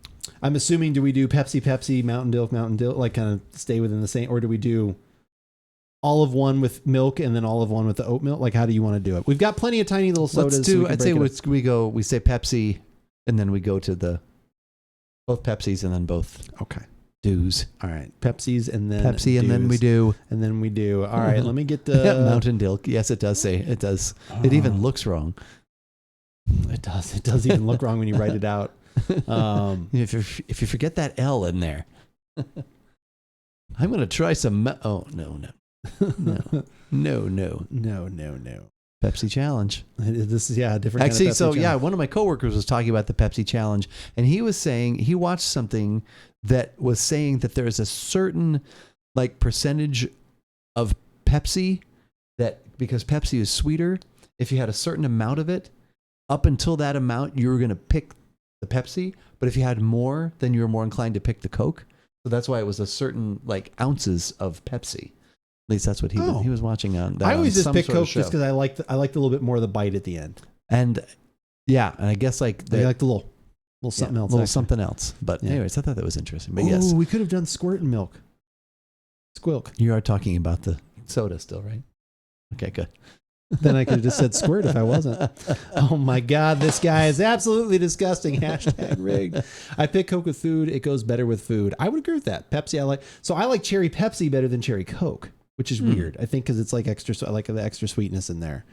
assuming, do we do Pepsi, Mountain Dilk, like kind of stay within the same, or do we do all of one with milk and then all of one with the oat milk? Like, how do you want to do it? We've got plenty of tiny little sodas. Let's do. so I'd say we say Pepsi, and then we go to both Pepsis and then both. Okay. Dews. All right. Pepsis and then Pepsi and then we do. And then we do. All right. Let me get the Mountain Dilk. Yes, it does say. It does. It even looks wrong. It does. It does even look wrong when you write it out. If you forget that L in there. I'm going to try some. Oh, no. Pepsi challenge. This is different. Actually, kind of Pepsi challenge. one of my coworkers was talking about the Pepsi challenge, and he was saying he watched something that was saying that there is a certain percentage of Pepsi that, because Pepsi is sweeter, if you had a certain amount of it, up until that amount, you were going to pick the Pepsi, but if you had more, then you were more inclined to pick the Coke. So that's why it was a certain ounces of Pepsi. At least that's what he was watching on. I always just pick Coke show. just because I like a little bit more of the bite at the end. And I guess I like the little something else. Little something else. But anyways, I thought that was interesting. But yes, we could have done squirt and milk. Squilk. You are talking about the soda still, right? Okay, good. Then I could have just said squirt if I wasn't. Oh my God, this guy is absolutely disgusting. # rigged. I pick Coke with food. It goes better with food. I would agree with that. Pepsi, I like cherry Pepsi better than cherry Coke, which is weird. I think because it's extra, I like the extra sweetness in there.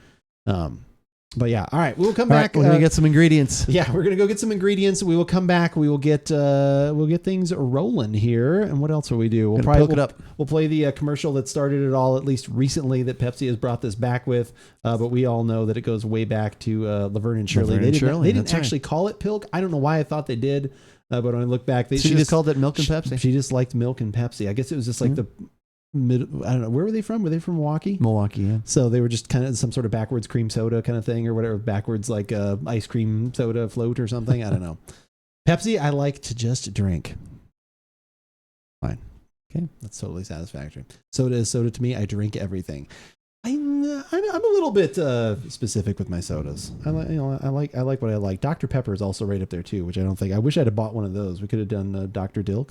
But yeah, all right, we'll come All back. right, we're gonna get some ingredients. Yeah, we're gonna go get some ingredients. We will come back. We will get things rolling here. And what else will we do? We'll Gonna Pilk it up. We'll play the commercial that started it all, at least recently, that Pepsi has brought this back with. But we all know that it goes way back to Laverne and Shirley. Laverne and Shirley, They didn't that's actually call it Pilk. I don't know why I thought they did. But when I look back, She just called it Milk and Pepsi. She just liked milk and Pepsi. I guess it was just like the mid. I don't know. Where were they from? Were they from Milwaukee? Milwaukee, yeah. So they were just kind of some sort of backwards cream soda kind of thing or whatever. Backwards like ice cream soda float or something. I don't know. Pepsi, I like to just drink. Fine. Okay, that's totally satisfactory. Soda is soda to me. I drink everything. I'm a little bit specific with my sodas. I like what I like. Dr. Pepper is also right up there too, which I don't think. I wish I'd have bought one of those. We could have done Dr. Dilk.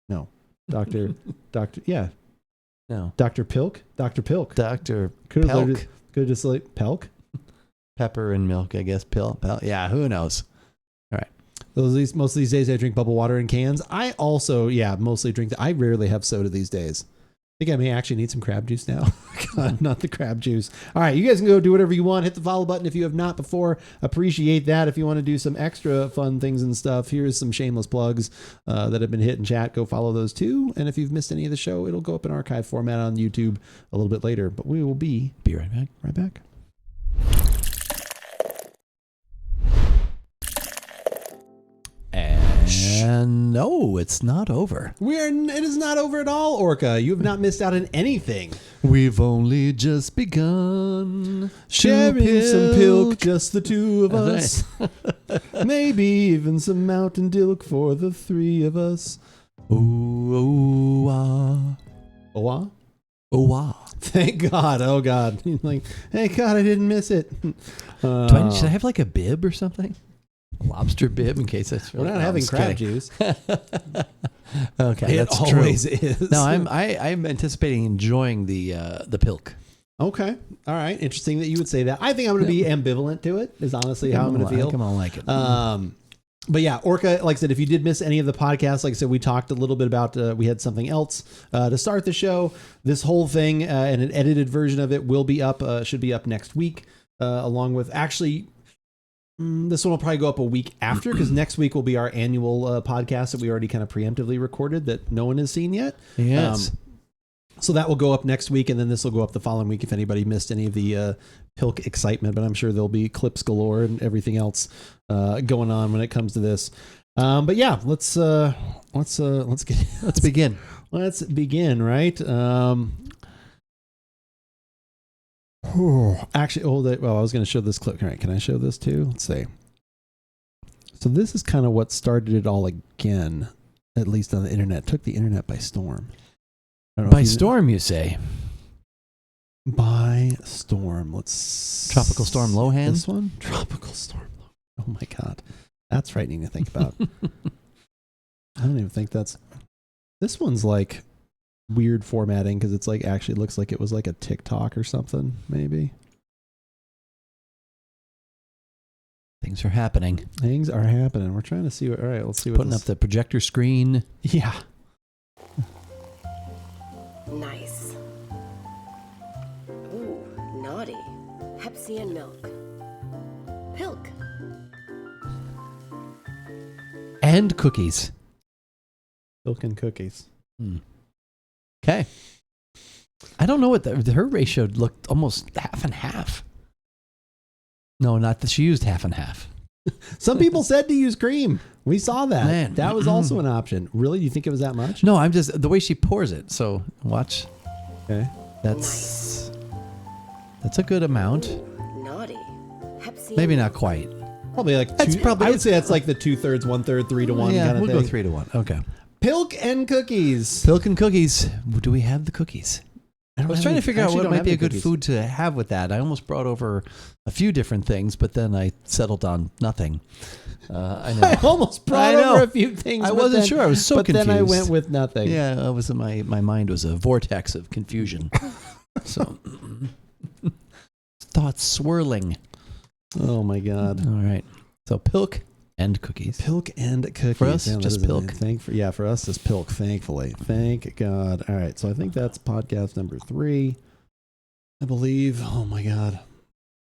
No, Dr. Yeah. No. Dr. Pilk. Dr. Pilk. Dr. Could have Pilk. just like Pelk. Pepper and milk, I guess. Pill. Yeah, who knows? All right. Most of these days I drink bubble water in cans. I also, mostly drink I rarely have soda these days. I think I may actually need some crab juice now. God, not the crab juice. All right, you guys can go do whatever you want. Hit the follow button if you have not before. Appreciate that. If you want to do some extra fun things and stuff, here's some shameless plugs that have been hit in chat. Go follow those too. And if you've missed any of the show, it'll go up in archive format on YouTube a little bit later. But we will be right back. Right back. And no, it's not over. It is not over at all, Orca. You have not missed out on anything. We've only just begun sharing some Pilk, just the two of us. Maybe even some Mountain Dilk for the three of us. Ooh, ah. Oh, ah? Oh, ah. Thank God. Oh, God. Like, hey, God, I didn't miss it. Should I have like a bib or something? Lobster bib in case that's really. We're not having crab juice. Okay, it that's always true. is. No, I'm anticipating enjoying the Pilk. Okay, all right. Interesting that you would say that. I think I'm going to be ambivalent to it. Is honestly how I'm going to feel. I think I'm like it. But yeah, Orca, like I said, if you did miss any of the podcasts, like I said, we talked a little bit about, we had something else to start the show. This whole thing and an edited version of it will be up, should be up next week, along with actually. This one will probably go up a week after because next week will be our annual podcast that we already kind of preemptively recorded that no one has seen yet. Yes. So that will go up next week, and then this will go up the following week if anybody missed any of the Pilk excitement. But I'm sure there'll be clips galore and everything else going on when it comes to this. But yeah, let's begin. Let's begin, right? Actually, I was going to show this clip. All right, can I show this too? Let's see. So this is kind of what started it all again, at least on the internet. Took the internet by storm. By storm, you say? By storm. Let's Tropical Storm Lohan. This one? Tropical Storm Lohan. Oh my God, that's frightening to think about. I don't even think that's. This one's like. Weird formatting because it's like actually looks like it was like a TikTok or something maybe. Things are happening. We're trying to see what. All right, let's see what. Putting up the projector screen. Yeah. Nice. Ooh, naughty. Pepsi and milk. Pilk. And cookies. Pilk and cookies. Okay. I don't know what her ratio looked almost half and half. No, not that she used half and half. Some people said to use cream. We saw that. Man. That was also an option. Really? You think it was that much? No, I'm just the way she pours it. So watch. Okay. That's a good amount. Naughty. Pepsi. Maybe not quite. Probably like that's two. I would say that's like the 2/3, 1/3, 3-1 yeah, kind of we'll thing. go 3-1. Okay. Pilk and cookies. Pilk and cookies. Do we have the cookies? I was trying to figure out what might be a good cookies. food to have with that. I almost brought over a few different things, but then I settled on nothing. I know. I almost brought over a few things. I wasn't sure. I was so confused. But then I went with nothing. Yeah, I was my mind was a vortex of confusion. So thoughts swirling. Oh my God. All right. So Pilk and cookies. Pilk and cookies. For us, just Pilk. For us, it's Pilk, thankfully. Thank God. All right, so I think that's podcast number 3, I believe. Oh, my God.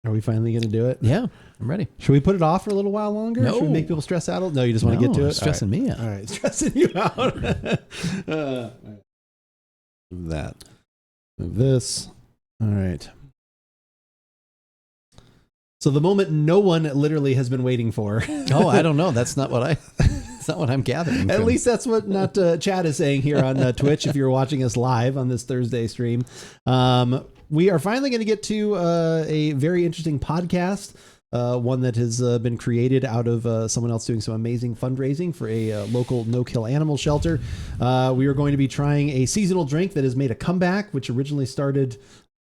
Are we finally going to do it? Yeah, I'm ready. Should we put it off for a little while longer? No. Should we make people stress out? No, you just want to get to it? Stressing me out. All right, stressing you out. Move that. Move this. All right. So the moment no one literally has been waiting for. Oh, I don't know. That's not what That's not what I'm gathering. At least that's what Chad is saying here on Twitch. If you're watching us live on this Thursday stream, we are finally going to get to a very interesting podcast. One that has been created out of someone else doing some amazing fundraising for a local no-kill animal shelter. We are going to be trying a seasonal drink that has made a comeback, which originally started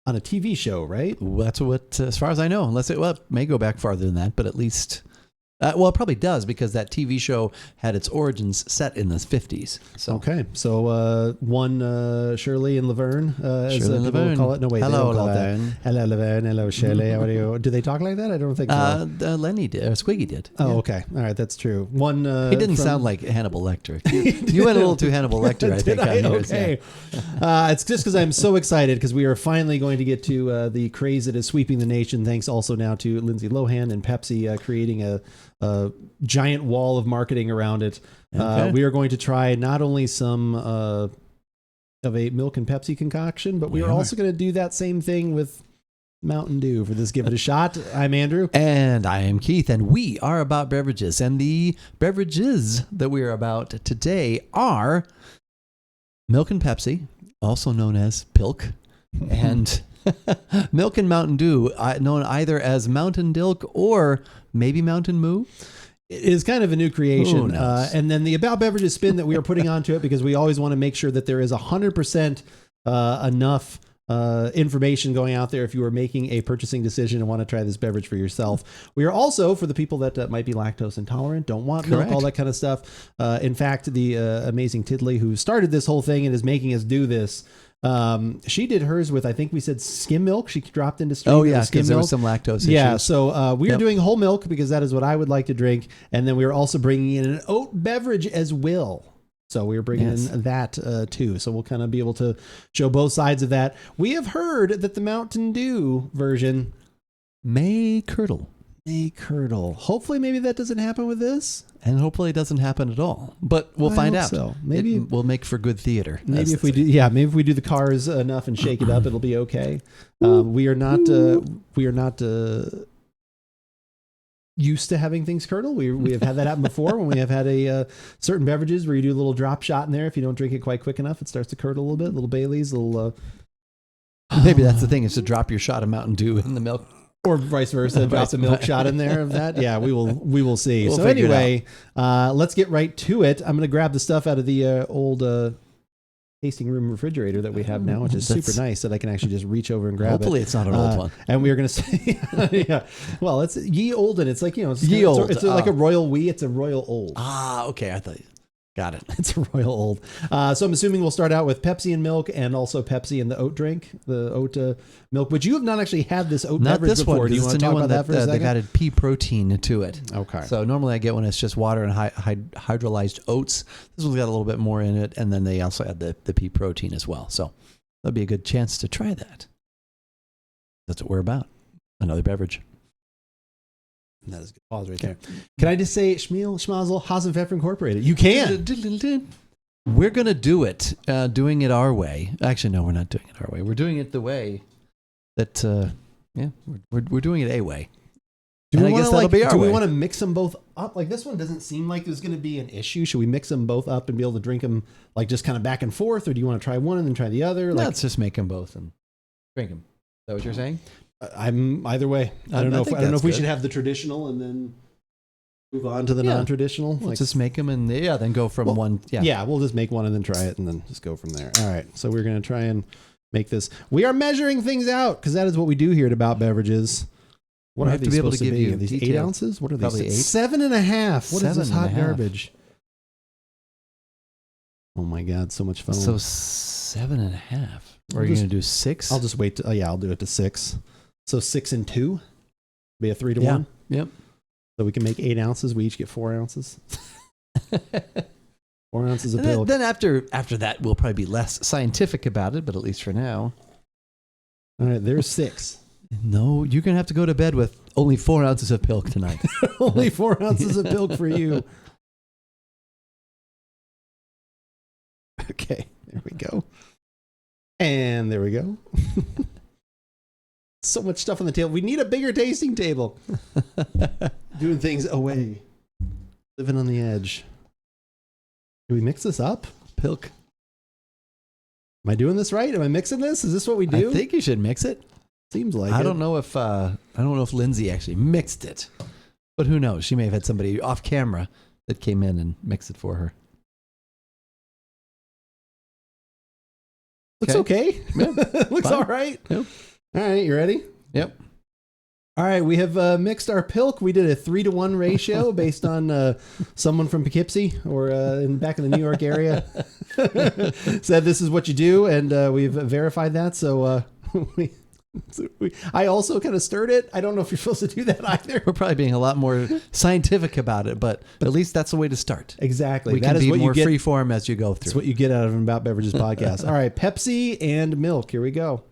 on a TV show, right? Well, that's what, as far as I know, unless it may go back farther than that, but at least, it probably does because that TV show had its origins set in the 50s. So. Okay, so one Shirley and Laverne, as Shirley and people Laverne. call it. No, wait, Hello, they don't call Laverne. It that. Hello, Laverne. Hello, Shirley. How are you? Do they talk like that? I don't think so. Lenny did, or Squiggy did. Oh, Yeah. okay. All right, that's true. One. He didn't sound like Hannibal Lecter. You went a little too Hannibal Lecter, I think. Did on I? yours, Okay. yeah. It's just because I'm so excited because we are finally going to get to the craze that is sweeping the nation. Thanks also now to Lindsay Lohan and Pepsi creating a giant wall of marketing around it. Okay. We are going to try not only some of a milk and Pepsi concoction, but we are also going to do that same thing with Mountain Dew for this Give It a Shot. I'm Andrew. And I am Keith, and we are About Beverages. And the beverages that we are about today are milk and Pepsi, also known as Pilk, and milk and Mountain Dew, known either as Mountain Dilk or maybe Mountain Moo. It is kind of a new creation. Who knows? And then the About Beverages spin that we are putting onto it because we always want to make sure that there is 100% enough information going out there if you are making a purchasing decision and want to try this beverage for yourself. We are also, for the people that might be lactose intolerant, don't want milk, Correct. all that kind of stuff. In fact, the amazing Tiddly who started this whole thing and is making us do this, she did hers with, I think we said skim milk. She dropped into straight Oh, yeah, skim because there milk. was some lactose Yeah, issues. so we are Yep. doing whole milk because that is what I would like to drink. And then we are also bringing in an oat beverage as well. So we are bringing in that too. So we'll kind of be able to show both sides of that. We have heard that the Mountain Dew version may curdle. may curdle. Hopefully maybe that doesn't happen with this. And hopefully it doesn't happen at all. But we'll I find hope out. so. Maybe it will make for good theater. Maybe if we do, maybe if we do the cars enough and shake it up, it'll be okay. We are not used to having things curdle. We have had that happen before when we have had a certain beverages where you do a little drop shot in there. If you don't drink it quite quick enough, it starts to curdle a little bit. Little Baileys, little. Maybe that's the thing, is to drop your shot of Mountain Dew in the milk. Or vice versa, drop a milk shot in there of that. Yeah, we will see. We'll so figure it anyway, let's get right to it. I'm going to grab the stuff out of the old tasting room refrigerator that we have now, which is super nice that I can actually just reach over and grab Hopefully it. it's not an old one. And we are going to say, yeah, well, it's ye olden. It's like, it's Ye old. It's like a royal we. It's a royal old. Ah, okay. I thought. Got it. It's a royal old. So I'm assuming we'll start out with Pepsi and milk, and also Pepsi and the oat drink, the oat milk. But you have not actually had this oat Not beverage this before. one. Do you It's want a to new talk one about that for a they've second? added pea protein to it. Okay. So normally I get when it's just water and hydrolyzed oats. This one's got a little bit more in it, and then they also add the pea protein as well. So that'll be a good chance to try that. That's what we're about. Another beverage. That is a good pause right there. Can I just say Schmiel, Schmazel, Haas and Pfeffer Incorporated? You can. We're going to do it, doing it our way. Actually, no, we're not doing it our way. We're doing it the way that, we're doing it a way. Do we I guess that'll be our do we way. want to mix them both up? Like this one doesn't seem like there's going to be an issue. Should we mix them both up and be able to drink them like just kind of back and forth, or do you want to try one and then try the other? Like, Let's just make them both and drink them. Is that what you're saying? I'm either way. I don't know if that's we good. should have the traditional and then move on to the non-traditional. Let's just make them and then go from one. Yeah. Yeah, we'll just make one and then try it and then just go from there. All right. So we're going to try and make this. We are measuring things out because that is what we do here at About Beverages. What We are have to these be able supposed to to give be? you These 8 detailed- ounces? What are probably these? 8. 7.5. What is this hot 7.5. garbage? Oh my God, so much foam. So 7.5. Or are you just- going to do 6? I'll just wait. I'll do it to 6. So 6 and 2 be a 3 to 1. Yep. So we can make 8 ounces. We each get 4 ounces. 4 ounces of And Pilk. then after that, we'll probably be less scientific about it, but at least for now. All right, there's 6. No, you're going to have to go to bed with only 4 ounces of Pilk tonight. Only 4 ounces of Pilk for you. Okay, there we go. And there we go. So much stuff on the table. We need a bigger tasting table. Doing things away. Living on the edge. Do we mix this up? Pilk. Am I doing this right? Am I mixing this? Is this what we do? I think you should mix it. Seems like I it. don't know if Lindsay actually mixed it, but who knows? She may have had somebody off camera that came in and mixed it for her. Looks okay. Yeah. Looks Fine. all right. Yep. All right, you ready? Yep. All right, we have mixed our Pilk. We did a 3-to-1 ratio based on someone from Poughkeepsie or back in the New York area said this is what you do, and we've verified that. So I also kind of stirred it. I don't know if you're supposed to do that either. We're probably being a lot more scientific about it, but at least that's the way to start. Exactly. We that can is be what more you get. free form as you go through. That's what you get out of an About Beverages podcast. All right, Pepsi and milk. Here we go.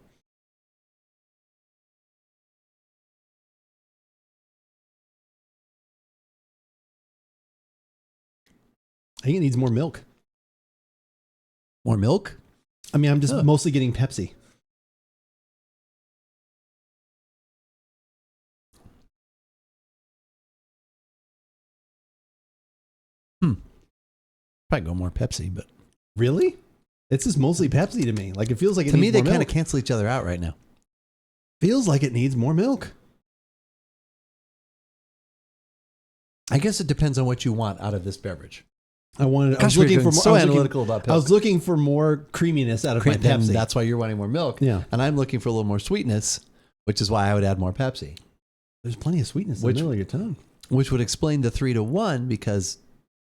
I think it needs more milk. More milk? I mean, I'm just mostly getting Pepsi. Probably go more Pepsi, but Really? It's just mostly Pepsi to me. Like, it feels like it to me needs they more kind of milk. cancel each other out right now. Feels like it needs more milk. I guess it depends on what you want out of this beverage. I was Gosh, looking we're for getting more. so I was analytical looking, about I was Pilk. looking for more creaminess out of my Then Pepsi. that's why you're wanting more milk. Yeah. And I'm looking for a little more sweetness, which is why I would add more Pepsi. There's plenty of sweetness in the middle of your tongue. Which would explain the 3-to-1 because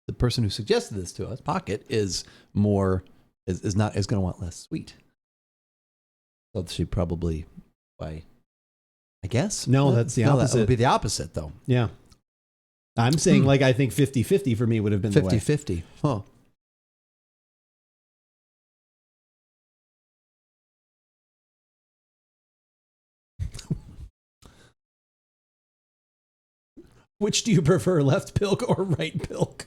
the person who suggested this to us, Pocket, is going to want less sweet. So she probably, I guess. No, that's the That opposite. would be the opposite, though. Yeah. I'm saying, like, I think 50-50 for me would have been the way. 50-50. Huh. Which do you prefer, left Pilk or right Pilk?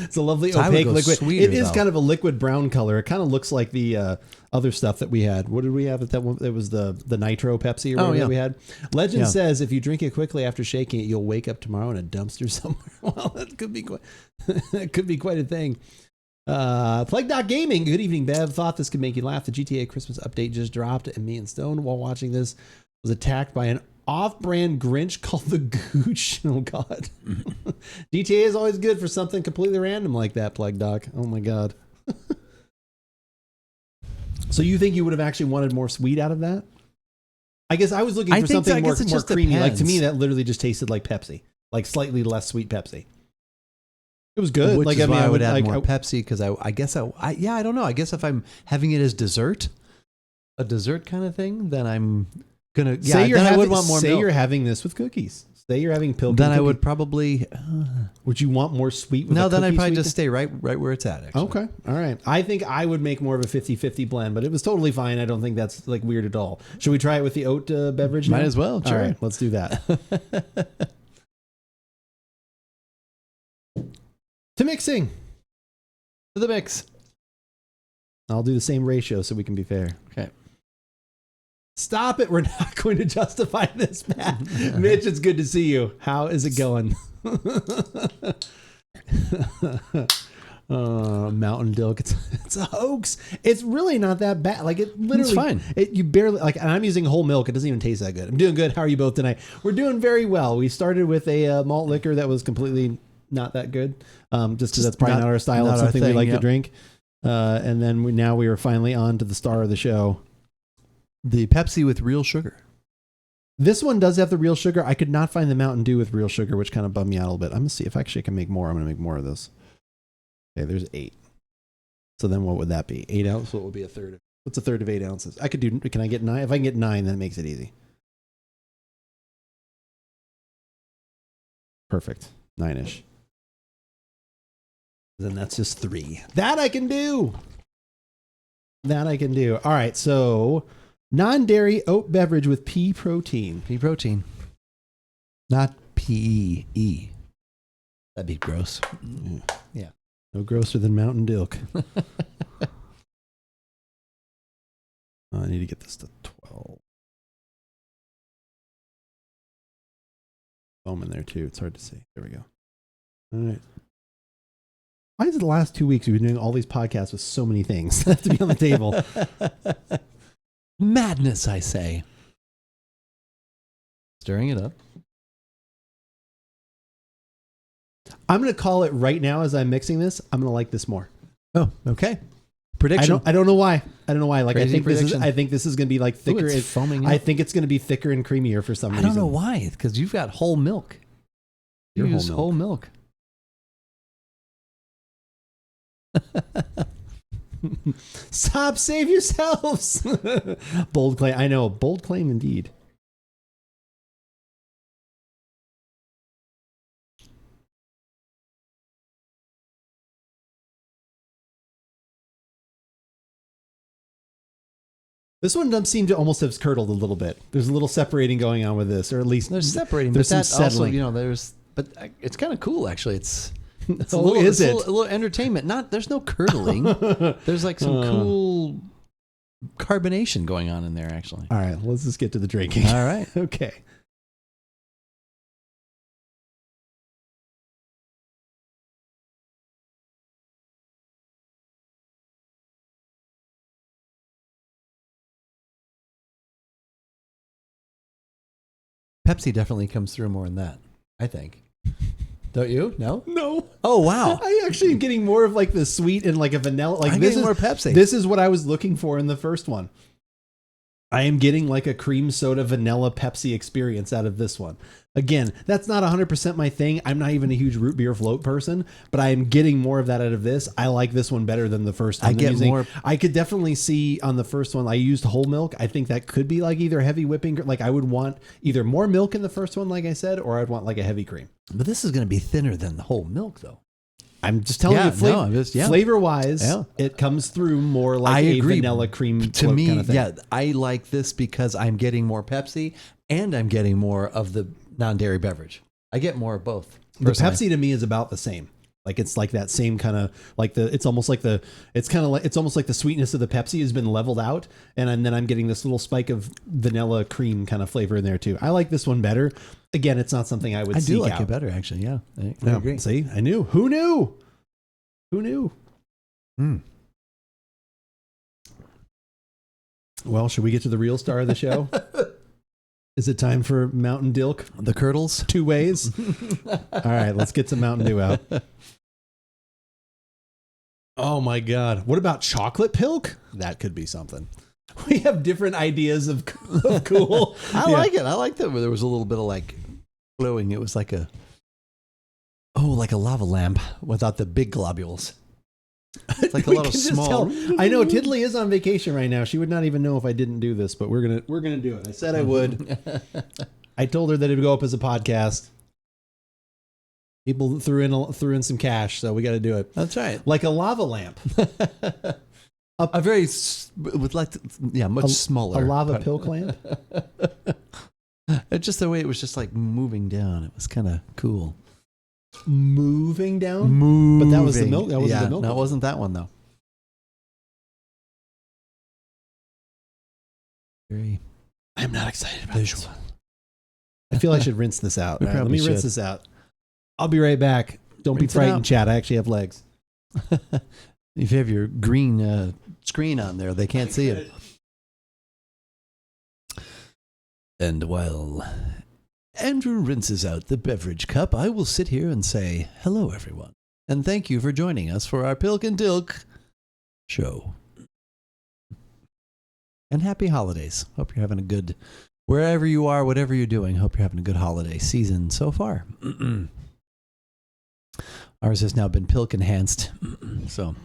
It's a lovely So I would opaque go liquid. sweeter, It is though. kind of a liquid brown color. It kind of looks like the other stuff that we had. What did we have at that one? It was the Nitro Pepsi or whatever that we had. Legend says if you drink it quickly after shaking it, you'll wake up tomorrow in a dumpster somewhere. Well, that could be quite a thing. Plague Dot Gaming. Good evening, Bev. Thought this could make you laugh. The GTA Christmas update just dropped, and me and Stone, while watching this, was attacked by an off-brand Grinch called the Gooch. Oh God. GTA is always good for something completely random like that, Plague Doc. Oh my God. So you think you would have actually wanted more sweet out of that? I guess I was looking for something more creamy. Like, to me, that literally just tasted like Pepsi, like slightly less sweet Pepsi. It was good. Which like, is why I would add like, more Pepsi because I guess I don't know. I guess if I'm having it as dessert, a dessert kind of thing, then I'm gonna I would want more milk. You're having this with cookies. Say you're having Pilk. Then I would probably. Would you want more sweet? With No, a then I'd cookie probably sweetness? just stay right where it's at. Actually. Okay, all right. I think I would make more of a 50-50 blend, but it was totally fine. I don't think that's like weird at all. Should we try it with the oat beverage? Might now? as well. Sure. All right, let's do that. To mixing. To the mix. I'll do the same ratio so we can be fair. Okay. Stop it. We're not going to justify this, Matt. Mitch, it's good to see you. How is it going? Mountain Dilk. It's a hoax. It's really not that bad. Like, it literally. It's fine. You barely, like, and I'm using whole milk. It doesn't even taste that good. I'm doing good. How are you both tonight? We're doing very well. We started with a malt liquor that was completely not that good. Just because that's probably not our style. It's something we like to drink. And then we are finally on to the star of the show. The Pepsi with real sugar. This one does have the real sugar. I could not find the Mountain Dew with real sugar, which kind of bummed me out a little bit. I'm going to see if actually I can make more. I'm going to make more of this. Okay, there's 8. So then what would that be? 8 ounces? What would be a third? What's a third of 8 ounces? Can I get 9? If I can get 9, then it makes it easy. Perfect. 9-ish. Then that's just 3. That I can do. All right, so Non-dairy oat beverage with pea protein. Pea protein. Not P-E-E. That'd be gross. Yeah. No grosser than Mountain Dilk. I need to get this to 12. Foam in there too. It's hard to see. There we go. All right. Why is it the last 2 weeks we've been doing all these podcasts with so many things that have to be on the table? Madness, I say. Stirring it up. I'm going to call it right now as I'm mixing this. I'm going to like this more. Oh, okay. Prediction. I don't know why. Like Crazy I think this is going to be like thicker. Ooh, it's foaming I up. think it's going to be thicker and creamier for some reason. I don't know why, because you've got whole milk. You use whole milk. Stop, save yourselves. Bold claim. I know, bold claim indeed. This one does seem to almost have curdled a little bit. There's a little separating going on with this, or at least There's separating, there's but some that also, settling. but it's kind of cool actually. It's a Oh, little, is it's it? a little entertainment. There's no curdling. There's like some cool carbonation going on in there actually. All right, let's just get to the drinking. All right. Okay. Pepsi definitely comes through more than that, I think. Don't you? No? No. Oh, wow. I actually am getting more of like the sweet and like a vanilla. Like I'm this getting is more Pepsi. This is what I was looking for in the first one. I am getting like a cream soda vanilla Pepsi experience out of this one. Again, that's not 100% my thing. I'm not even a huge root beer float person, but I am getting more of that out of this. I like this one better than the first one. I could definitely see on the first one, I used whole milk. I think that could be like either heavy whipping, like I would want either more milk in the first one, like I said, or I'd want like a heavy cream. But this is going to be thinner than the whole milk, though. I'm just telling you, flavor-wise, it comes through more like a vanilla cream to me, kind of thing. Yeah, I like this because I'm getting more Pepsi and I'm getting more of the non-dairy beverage. I get more of both. The Pepsi to me is about the same. Like it's like that same kind of like it's almost like the sweetness of the Pepsi has been leveled out, and then I'm getting this little spike of vanilla cream kind of flavor in there too. I like this one better. Again, it's not something I would. I do like out. it better, actually. Yeah, I agree. See, I knew. Who knew? Who knew? Well, should we get to the real star of the show? Is it time for Mountain Dilk? The curdles? 2 ways? All right, let's get some Mountain Dew out. Oh my God. What about chocolate Pilk? That could be something. We have different ideas of cool. I like it. I like that. There was a little bit of like glowing. It was like like a lava lamp without the big globules. It's like a lot of small. I know Tiddly is on vacation right now. She would not even know if I didn't do this, but we're gonna do it. I said I would. I told her that it would go up as a podcast. People threw in some cash, so we got to do it. That's right. Like a lava lamp. A very much smaller. A lava Pilk lamp. Just the way it was just like moving down. It was kind of cool. Moving down? Moving. But that was the milk. That wasn't the milk. No, it wasn't that one though. I'm not excited about this one. I feel I should rinse this out. All right, let me rinse this out. I'll be right back. Don't be frightened, chat. I actually have legs. If you have your green screen on there, they can't see it. And while Andrew rinses out the beverage cup, I will sit here and say hello, everyone. And thank you for joining us for our Pilk and Dilk show. And happy holidays. Hope you're having a good, wherever you are, whatever you're doing, hope you're having a good holiday season so far. Ours has now been Pilk enhanced. So.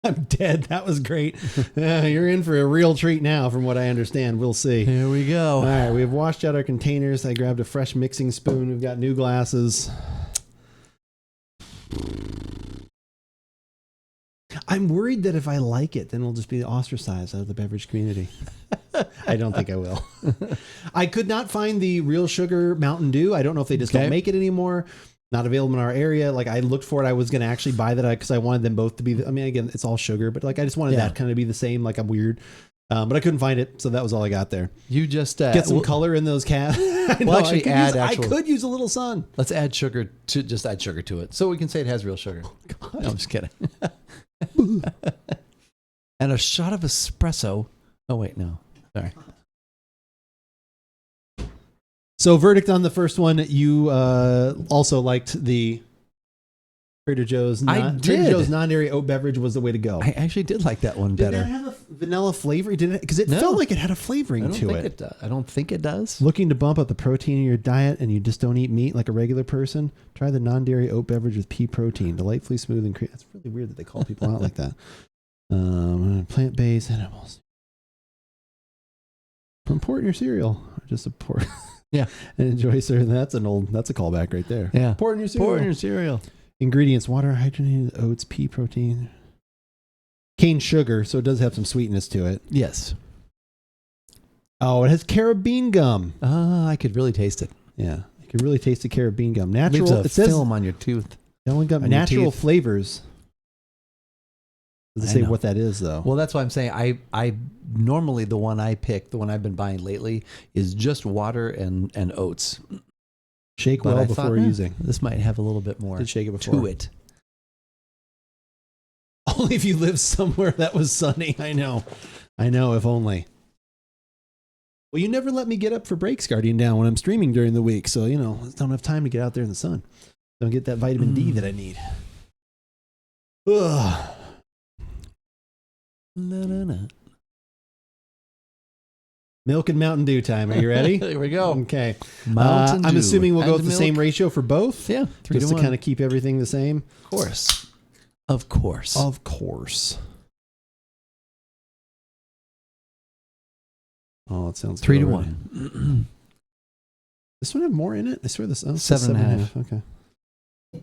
I'm dead. That was great. You're in for a real treat now, from what I understand. We'll see. Here we go. All right, we have washed out our containers. I grabbed a fresh mixing spoon. We've got new glasses. I'm worried that if I like it, then we'll just be ostracized out of the beverage community. I don't think I will. I could not find the real sugar Mountain Dew. I don't know if they just don't make it anymore. Not available in our area. Like, I looked for it. I was going to actually buy that because I wanted them both to be, I mean, again, it's all sugar, but like, I just wanted that kind of be the same. Like, I'm weird. But I couldn't find it. So that was all I got there. You just get some color in those cans. I could use a little sun. Let's add sugar to it. So we can say it has real sugar. No, I'm just kidding. And a shot of espresso. Oh, wait, no. Sorry. So, verdict on the first one. You also liked the Trader Joe's. Trader Joe's non-dairy oat beverage was the way to go. I actually did like that one better. Did it have a vanilla flavor? Did it? Because it felt like it had a flavoring to it. I don't think it does. Looking to bump up the protein in your diet, and you just don't eat meat like a regular person? Try the non-dairy oat beverage with pea protein, delightfully smooth and creamy. That's really weird that they call people out like that. Plant-based animals. Pour in your cereal. Just a pour. Yeah. And enjoy serving. That's a callback right there. Yeah. Pour in your cereal. Pour in your cereal. Ingredients: water, hydrogenated oats, pea protein, cane sugar, so it does have some sweetness to it. Yes. Oh, it has carabine gum. I could really taste it. Yeah. You can really taste the carabine gum. Natural. Leaves a it says film on your tooth. Natural flavors. Does it say what that is, though? Well, that's why I'm saying I normally the one I pick, the one I've been buying lately, is just water and oats. Shake well before using. This might have a little bit more shake it before. to it. Only if you live somewhere that was sunny. I know, if only. Well, you never let me get up for breaks, Guardian Down, when I'm streaming during the week. So, I don't have time to get out there in the sun. Don't get that vitamin D that I need. Ugh. Milk and Mountain Dew time. Are you ready? There we go. Okay. Mountain I'm Dew assuming we'll go with the milk. same ratio for both. Yeah, 3 just to 1. to kind of keep everything the same. Of course. Of course. Of course. Oh, it sounds 3 to good 1. This one have more in it? I swear this. Oh, 7.5. Okay. I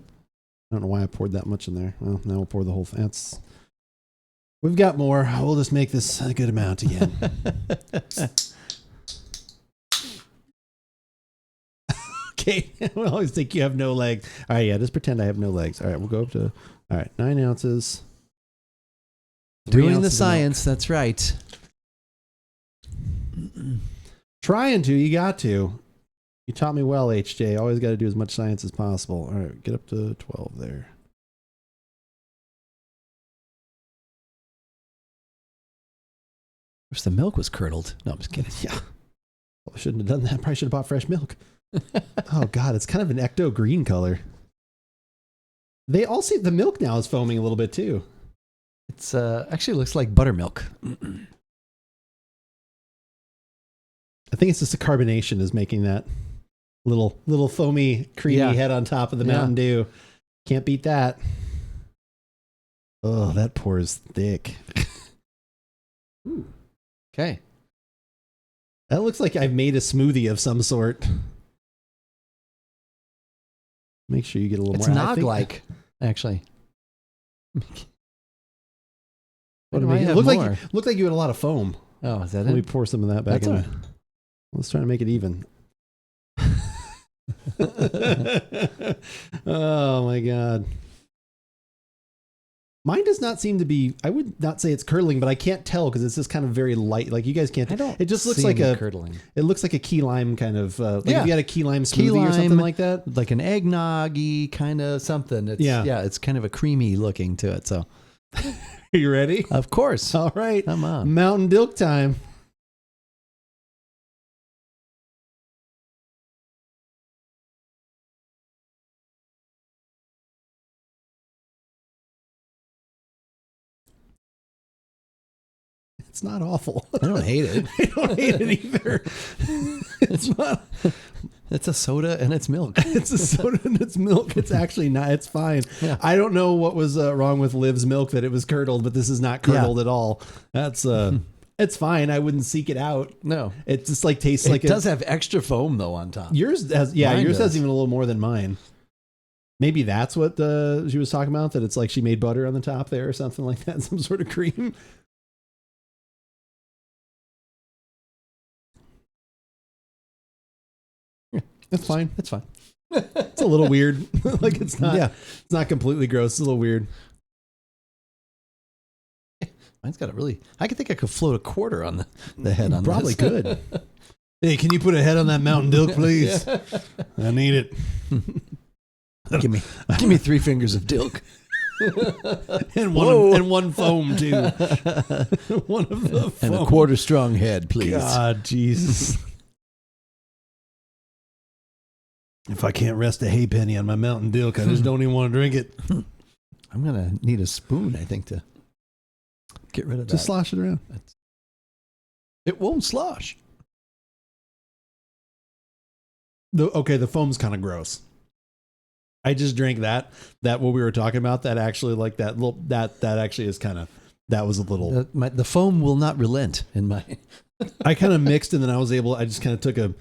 don't know why I poured that much in there. Well, now we'll pour the whole thing. We've got more. We'll just make this a good amount again. Okay. We always think you have no legs. All right, yeah, just pretend I have no legs. All right, we'll go up to, 9 ounces. Doing the science, that's right. Trying to, you got to. You taught me well, HJ. Always got to do as much science as possible. All right, get up to 12 there. Wish the milk was curdled. No, I'm just kidding. Yeah. Well, I shouldn't have done that. Probably should have bought fresh milk. Oh, God. It's kind of an ecto green color. They all see the milk now is foaming a little bit, too. It's actually looks like buttermilk. I think it's just the carbonation is making that little foamy, creamy head on top of the Mountain Dew. Can't beat that. Oh, that pours thick. Ooh. Okay. That looks like I've made a smoothie of some sort. Make sure you get a little more. It's nog-like, actually. What do it looked like you had a lot of foam. Oh, is that Let me pour some of that back in. Right. Let's try to make it even. Oh my God. Mine does not seem to be, I would not say it's curdling, but I can't tell because it's just kind of very light. Like you guys can't. It just looks like curdling. It looks like a key lime kind of, if you had a key lime smoothie or something like that. Like an eggnoggy kind of something. It's, it's kind of a creamy looking to it. So, are you ready? Of course. All right. Come on. Mountain Dilk time. It's not awful. I don't hate it. I don't hate it either. It's not. It's a soda and it's milk. It's a soda and it's milk. It's actually not. It's fine. Yeah. I don't know what was wrong with Liv's milk, that it was curdled, but this is not curdled at all. That's it's fine. I wouldn't seek it out. No, it just like tastes it like does have extra foam though on top. Yours has, Mine yours does. has even a little more than mine. Maybe that's what she was talking about. That it's like she made butter on the top there or something like that. Some sort of cream. That's fine. It's fine. It's a little weird. Like it's not. Yeah. It's not completely gross. It's a little weird. Mine's got a really. I could think I could float a quarter on the head on Probably this. could. Hey, can you put a head on that Mountain Dilk, please? Yeah. I need it. Give me 3 fingers of Dilk. and one foam too. One of the foam. And a quarter strong head, please. God, Jesus. If I can't rest a halfpenny on my Mountain Dilk, I just don't even want to drink it. I'm gonna need a spoon, I think, to get rid of that. Just slosh it around. It won't slosh. The foam's kind of gross. I just drank that what we were talking about. That actually, like that little that actually is kind of, that was a little. The foam will not relent in my. I kind of mixed, and then I just kind of took a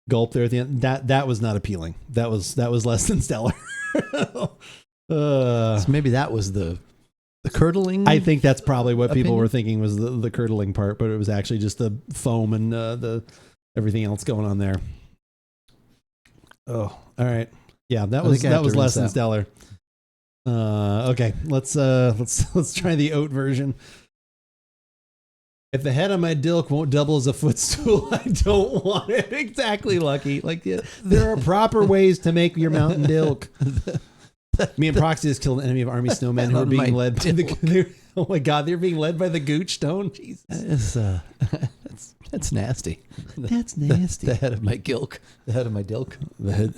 gulp there at the end. That was not appealing. That was less than stellar. So maybe that was the curdling. I think that's probably what people opinion? were thinking was the curdling part, but it was actually just the foam and the everything else going on there. Oh, all right. Yeah, that was less than stellar. Okay, let's try the oat version. If the head on my Dilk won't double as a footstool, I don't want it. Exactly, Lucky. Like there are proper ways to make your Mountain Dilk. Me and Proxy just killed an enemy of army snowmen who were being led by the. Oh my God, they're being led by the Gooch Stone. Jesus, that's nasty. That's nasty. The head of my Gilk. The head of my Dilk. The head.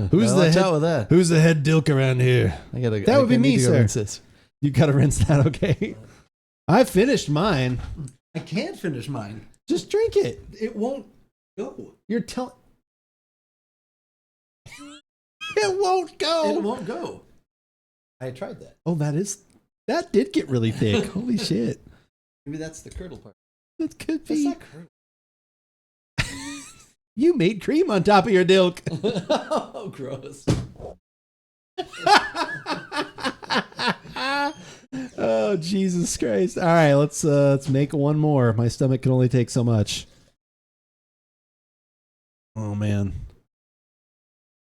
Who's the head? With that. Who's the head Dilk around here? That would be me, sir. You gotta rinse that, okay? I finished mine. I can't finish mine. Just drink it. It won't go. You're telling. It won't go. It won't go. I tried that. Oh, that did get really thick. Holy shit. Maybe that's the curdle part. It could be. That's not curdle. You made cream on top of your Dilk. Oh, gross. Oh, Jesus Christ. All right, let's make one more. My stomach can only take so much. Oh, man.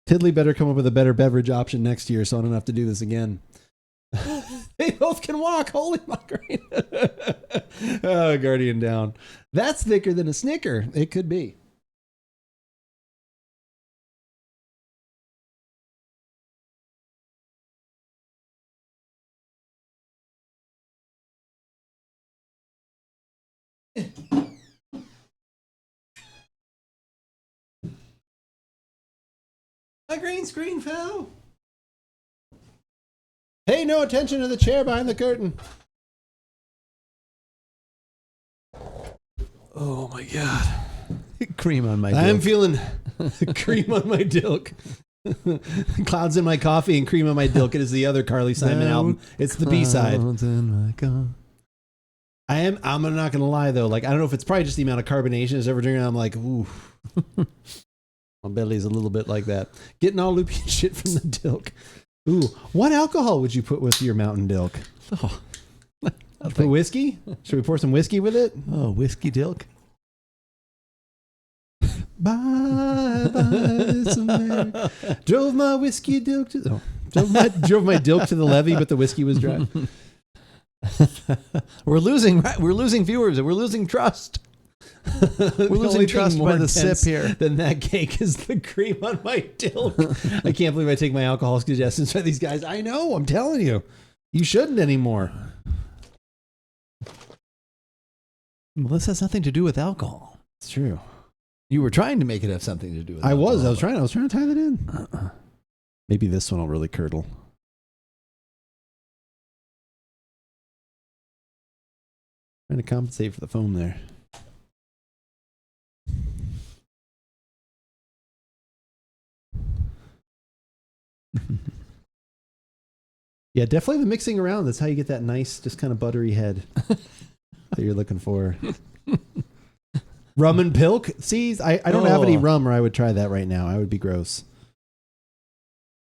Tiddly better come up with a better beverage option next year so I don't have to do this again. They both can walk. Holy Macarena. Oh, Guardian down. That's thicker than a Snicker. It could be. My green screen fell. Pay no attention to the chair behind the curtain. Oh my God. Cream on my Dilk. I'm feeling cream on my Dilk. Clouds in my coffee and cream on my Dilk. It is the other Carly Simon album. It's the B-side. I'm not gonna lie though. Like I don't know if it's probably just the amount of carbonation as ever drinking. I'm like, ooh. My belly's a little bit like that. Getting all loopy and shit from the Dilk. Ooh, what alcohol would you put with your Mountain Dilk? Oh, put whiskey? Should we pour some whiskey with it? Oh, whiskey Dilk. Bye bye, America. Drove my whiskey Dilk to drove my Dilk to the levee, but the whiskey was dry. We're losing viewers. We're losing trust. We're losing trust by the sip here. Then that cake is the cream on my Dilk. I can't believe I take my alcohol suggestions by these guys. I know. I'm telling you, you shouldn't anymore. Well, this has nothing to do with alcohol. It's true. You were trying to make it have something to do with alcohol. I was trying to tie that in. Maybe this one will really curdle. Trying to compensate for the foam there. Yeah, definitely the mixing around. That's how you get that nice, just kind of buttery head that you're looking for. Rum and Pilk. See, I don't have any rum, or I would try that right now. I would be gross.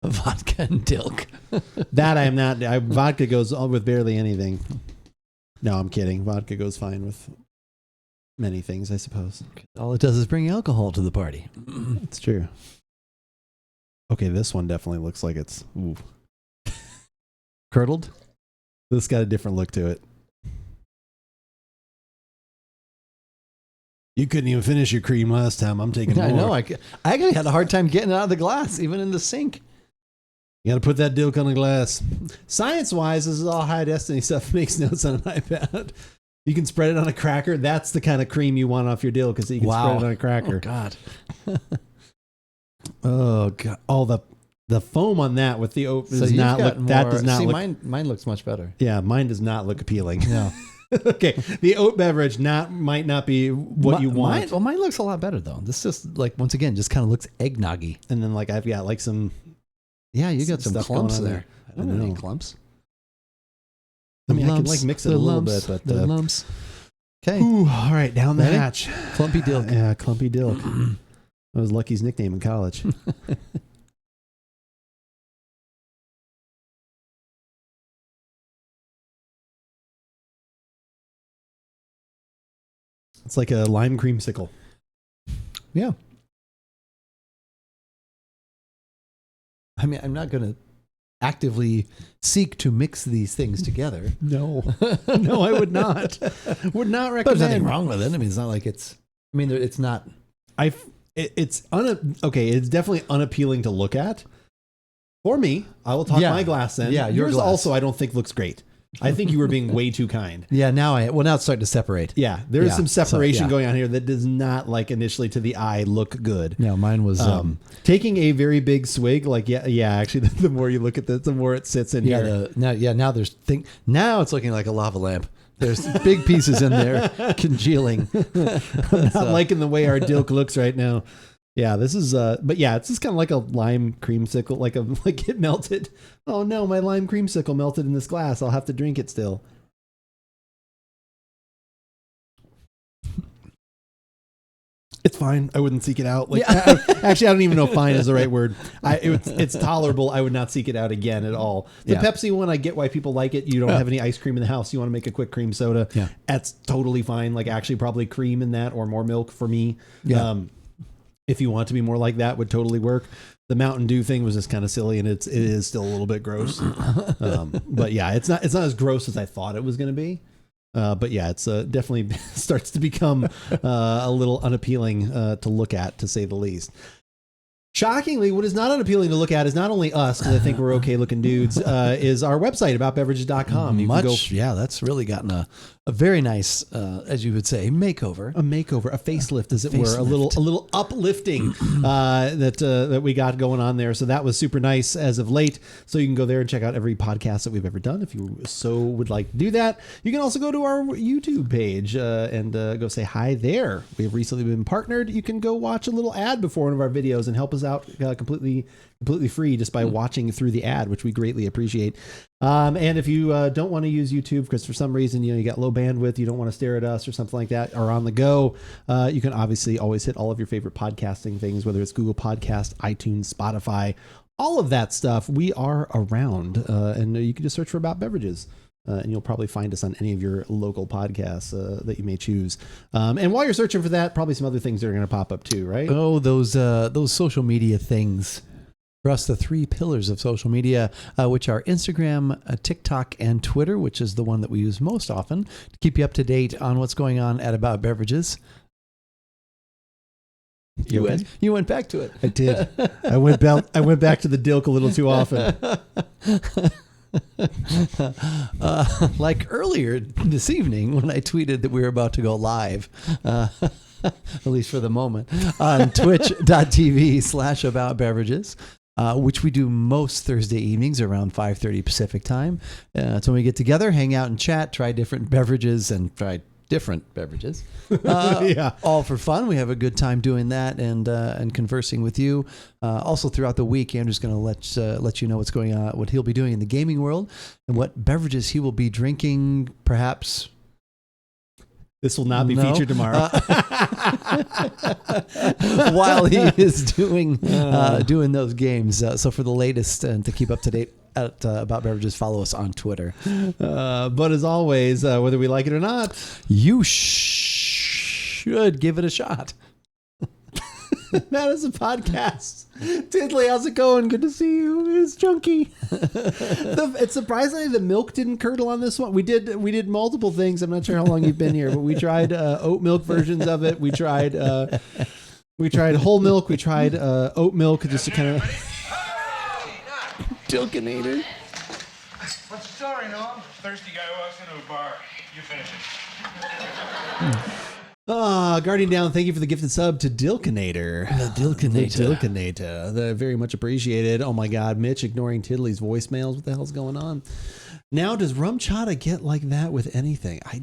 Vodka and Dilk. That I am not. Vodka goes with barely anything. No, I'm kidding. Vodka goes fine with many things, I suppose. All it does is bring alcohol to the party. It's true. Okay, this one definitely looks like it's curdled. This got a different look to it. You couldn't even finish your cream last time. I'm taking more. I know. I actually had a hard time getting it out of the glass, even in the sink. You got to put that Dilk on the glass. Science-wise, this is all high destiny stuff. Makes notes on an iPad. You can spread it on a cracker. That's the kind of cream you want off your Dilk, because you can spread it on a cracker. Oh, God. Oh, God. All the foam on that with the oat does not look. That does not look. Mine looks much better. Yeah, mine does not look appealing. No. Okay, the oat beverage might not be what you want. Mine looks a lot better though. This just once again just kind of looks eggnoggy. And then I've got some. Yeah, you got some stuff clumps going on there. I don't know any clumps. I mean, I can mix it a little bit, but the lumps. Okay. All right, down the hatch. Clumpy Dilk. Yeah, Clumpy Dilk. That was Lucky's nickname in college. It's like a lime creamsicle. Yeah. I mean, I'm not going to actively seek to mix these things together. No, no, I would not. Would not recommend. But there's nothing wrong with it. I mean, it's not like it's. I mean, it's not. It's definitely unappealing to look at. For me, I will talk my glass then. Yeah, yours glass. also I don't think looks great. I think you were being way too kind. Yeah, now it's starting to separate. Yeah, there is some separation going on here that does not, initially to the eye, look good. Yeah, mine was taking a very big swig. Actually, the more you look at this, the more it sits in here. Now there's now it's looking like a lava lamp. There's big pieces in there congealing. I'm not liking the way our Dilk looks right now. Yeah, this is it's just kind of like a lime creamsicle, like it melted. Oh no, my lime creamsicle melted in this glass. I'll have to drink it still. It's fine. I wouldn't seek it out. Actually, I don't even know if fine is the right word. It's tolerable. I would not seek it out again at all. The Pepsi one, I get why people like it. You don't have any ice cream in the house. You want to make a quick cream soda. Yeah. That's totally fine. Actually probably cream in that or more milk for me. Yeah. If you want to be more like that, would totally work. The Mountain Dew thing was just kind of silly, and it is still a little bit gross. But yeah, it's not as gross as I thought it was going to be. But yeah, it's definitely starts to become a little unappealing to look at, to say the least. Shockingly, what is not unappealing to look at is not only us, because I think we're okay looking dudes, is our website, AboutBeverages.com. That's really gotten a very nice, as you would say, makeover. A facelift, as it were. A little uplifting that we got going on there. So that was super nice as of late. So you can go there and check out every podcast that we've ever done if you so would like to do that. You can also go to our YouTube page and go say hi there. We have recently been partnered. You can go watch a little ad before one of our videos and help us out completely free just by watching through the ad, which we greatly appreciate. And if you don't want to use YouTube because for some reason you got low bandwidth, you don't want to stare at us or something like that, or on the go, you can obviously always hit all of your favorite podcasting things, whether it's Google Podcast, iTunes, Spotify, all of that stuff. We are around, and you can just search for About Beverages. And you'll probably find us on any of your local podcasts that you may choose. And while you're searching for that, probably some other things that are going to pop up too, right? Oh, those social media things. For us, the three pillars of social media, which are Instagram, TikTok, and Twitter, which is the one that we use most often to keep you up to date on what's going on at About Beverages. You went back to it. I did. I went back to the Dilk a little too often. Like earlier this evening when I tweeted that we were about to go live, at least for the moment, on twitch.tv/aboutbeverages, which we do most Thursday evenings around 5:30 Pacific time. So when we get together, hang out and chat, try different beverages, and try different beverages. Yeah. All for fun. We have a good time doing that and conversing with you. Also throughout the week, Andrew's going to let you know what's going on, what he'll be doing in the gaming world, and what beverages he will be drinking. Perhaps this will not be featured tomorrow. While he is doing those games. So for the latest and to keep up to date at About Beverages, follow us on Twitter. But as always, whether we like it or not, you should give it a shot. That is a podcast. Tiddly, how's it going? Good to see you. It's Chunky. It's surprisingly the milk didn't curdle on this one. We did multiple things. I'm not sure how long you've been here, but we tried oat milk versions of it. We tried whole milk. We tried oat milk just to kind of Dilkinator. What's the story, Noam? Thirsty guy walks into a bar. You finish it. Guardian Down, thank you for the gifted sub to Dilkinator. The Dilkinator. They're very much appreciated. Oh my God, Mitch ignoring Tiddly's voicemails. What the hell's going on? Now, does rum chata get like that with anything? I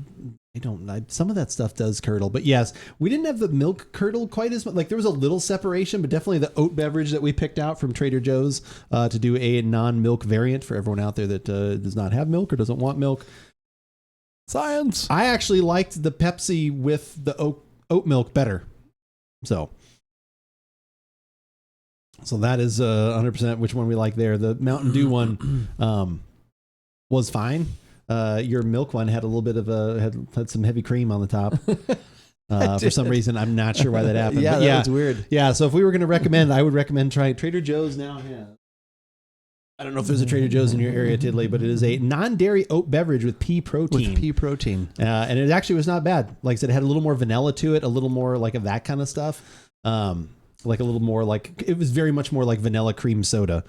don't. Some of that stuff does curdle, but yes, we didn't have the milk curdle quite as much. Like there was a little separation, but definitely the oat beverage that we picked out from Trader Joe's to do a non-milk variant for everyone out there that does not have milk or doesn't want milk. Science. I actually liked the Pepsi with the oat milk better. So that is 100% which one we like there. The Mountain Dew one was fine. Your milk one had a little bit of had some heavy cream on the top. For some reason, I'm not sure why that happened. Yeah, that was weird. Yeah, so if we were going to recommend, I would recommend trying Trader Joe's now. Yeah. I don't know if there's a Trader Joe's in your area, Tiddly, but it is a non-dairy oat beverage with pea protein. And it actually was not bad. Like I said, it had a little more vanilla to it, a little more like of that kind of stuff. Like a little more like, it was very much more like vanilla cream soda,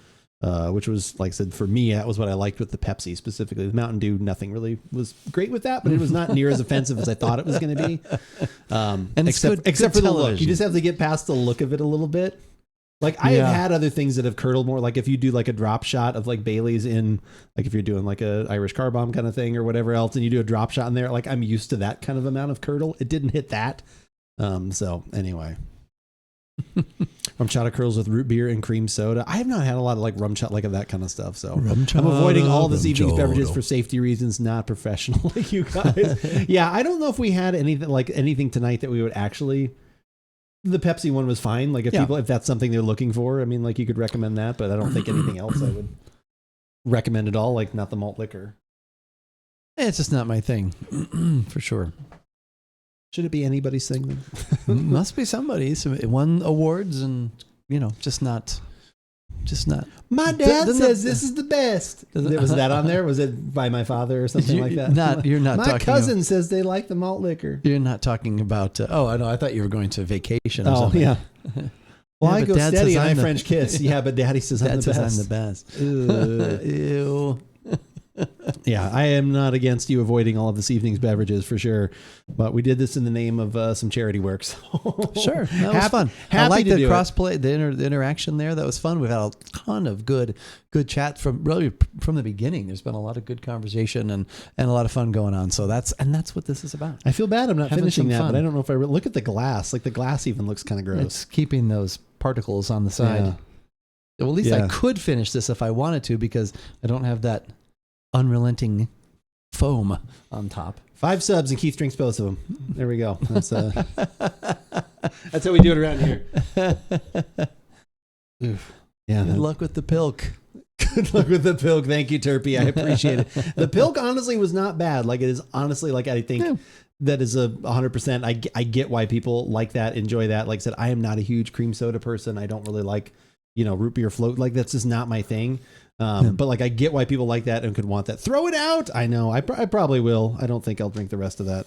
which was, like I said, for me, that was what I liked with the Pepsi specifically. The Mountain Dew, nothing really was great with that, but it was not near as offensive as I thought it was going to be. And except for the look. You just have to get past the look of it a little bit. Like I have had other things that have curdled more. Like if you do like a drop shot of like Bailey's in, like if you're doing like a Irish car bomb kind of thing or whatever else, and you do a drop shot in there, like I'm used to that kind of amount of curdle. It didn't hit that. So anyway, rum chata curdles with root beer and cream soda. I have not had a lot of like rum chata, like of that kind of stuff. So I'm avoiding all this evening's beverages for safety reasons, not professional like you guys. Yeah, I don't know if we had anything tonight that we would actually. The Pepsi one was fine. Like if that's something they're looking for, I mean, like you could recommend that, but I don't think anything else I would recommend at all. Like not the malt liquor. It's just not my thing, for sure. Should it be anybody's thing then? Must be somebody's. It won awards and, just not. My dad says this is the best. Was that on there? Was it by my father or something like that? You're not my talking. My cousin says they like the malt liquor. You're not talking about. I know. I thought you were going to vacation or something. Oh, yeah. Well, I go steady and I French kiss. Yeah, but Daddy says I'm the best. Ew. Yeah, I am not against you avoiding all of this evening's beverages for sure, but we did this in the name of some charity work. So. Sure, that was fun. I like the crossplay, the interaction there. That was fun. We've had a ton of good chat from the beginning. There's been a lot of good conversation and a lot of fun going on. So that's what this is about. I feel bad I'm not finishing that, but I don't know if look at the glass. Like the glass even looks kind of gross. It's keeping those particles on the side. Yeah. Well, at least I could finish this if I wanted to because I don't have that unrelenting foam on top. 5 subs and Keith drinks both of them. There we go. That's how we do it around here. Oof. Yeah. Good luck with the Pilk. Good luck with the Pilk. Thank you, Turpy. I appreciate it. The Pilk honestly was not bad. Like it is honestly like I think that is 100%. I get why people like that, enjoy that. Like I said, I am not a huge cream soda person. I don't really like root beer float. Like that's just not my thing. But like I get why people like that and could want that. Throw it out. I know. I probably will. I don't think I'll drink the rest of that.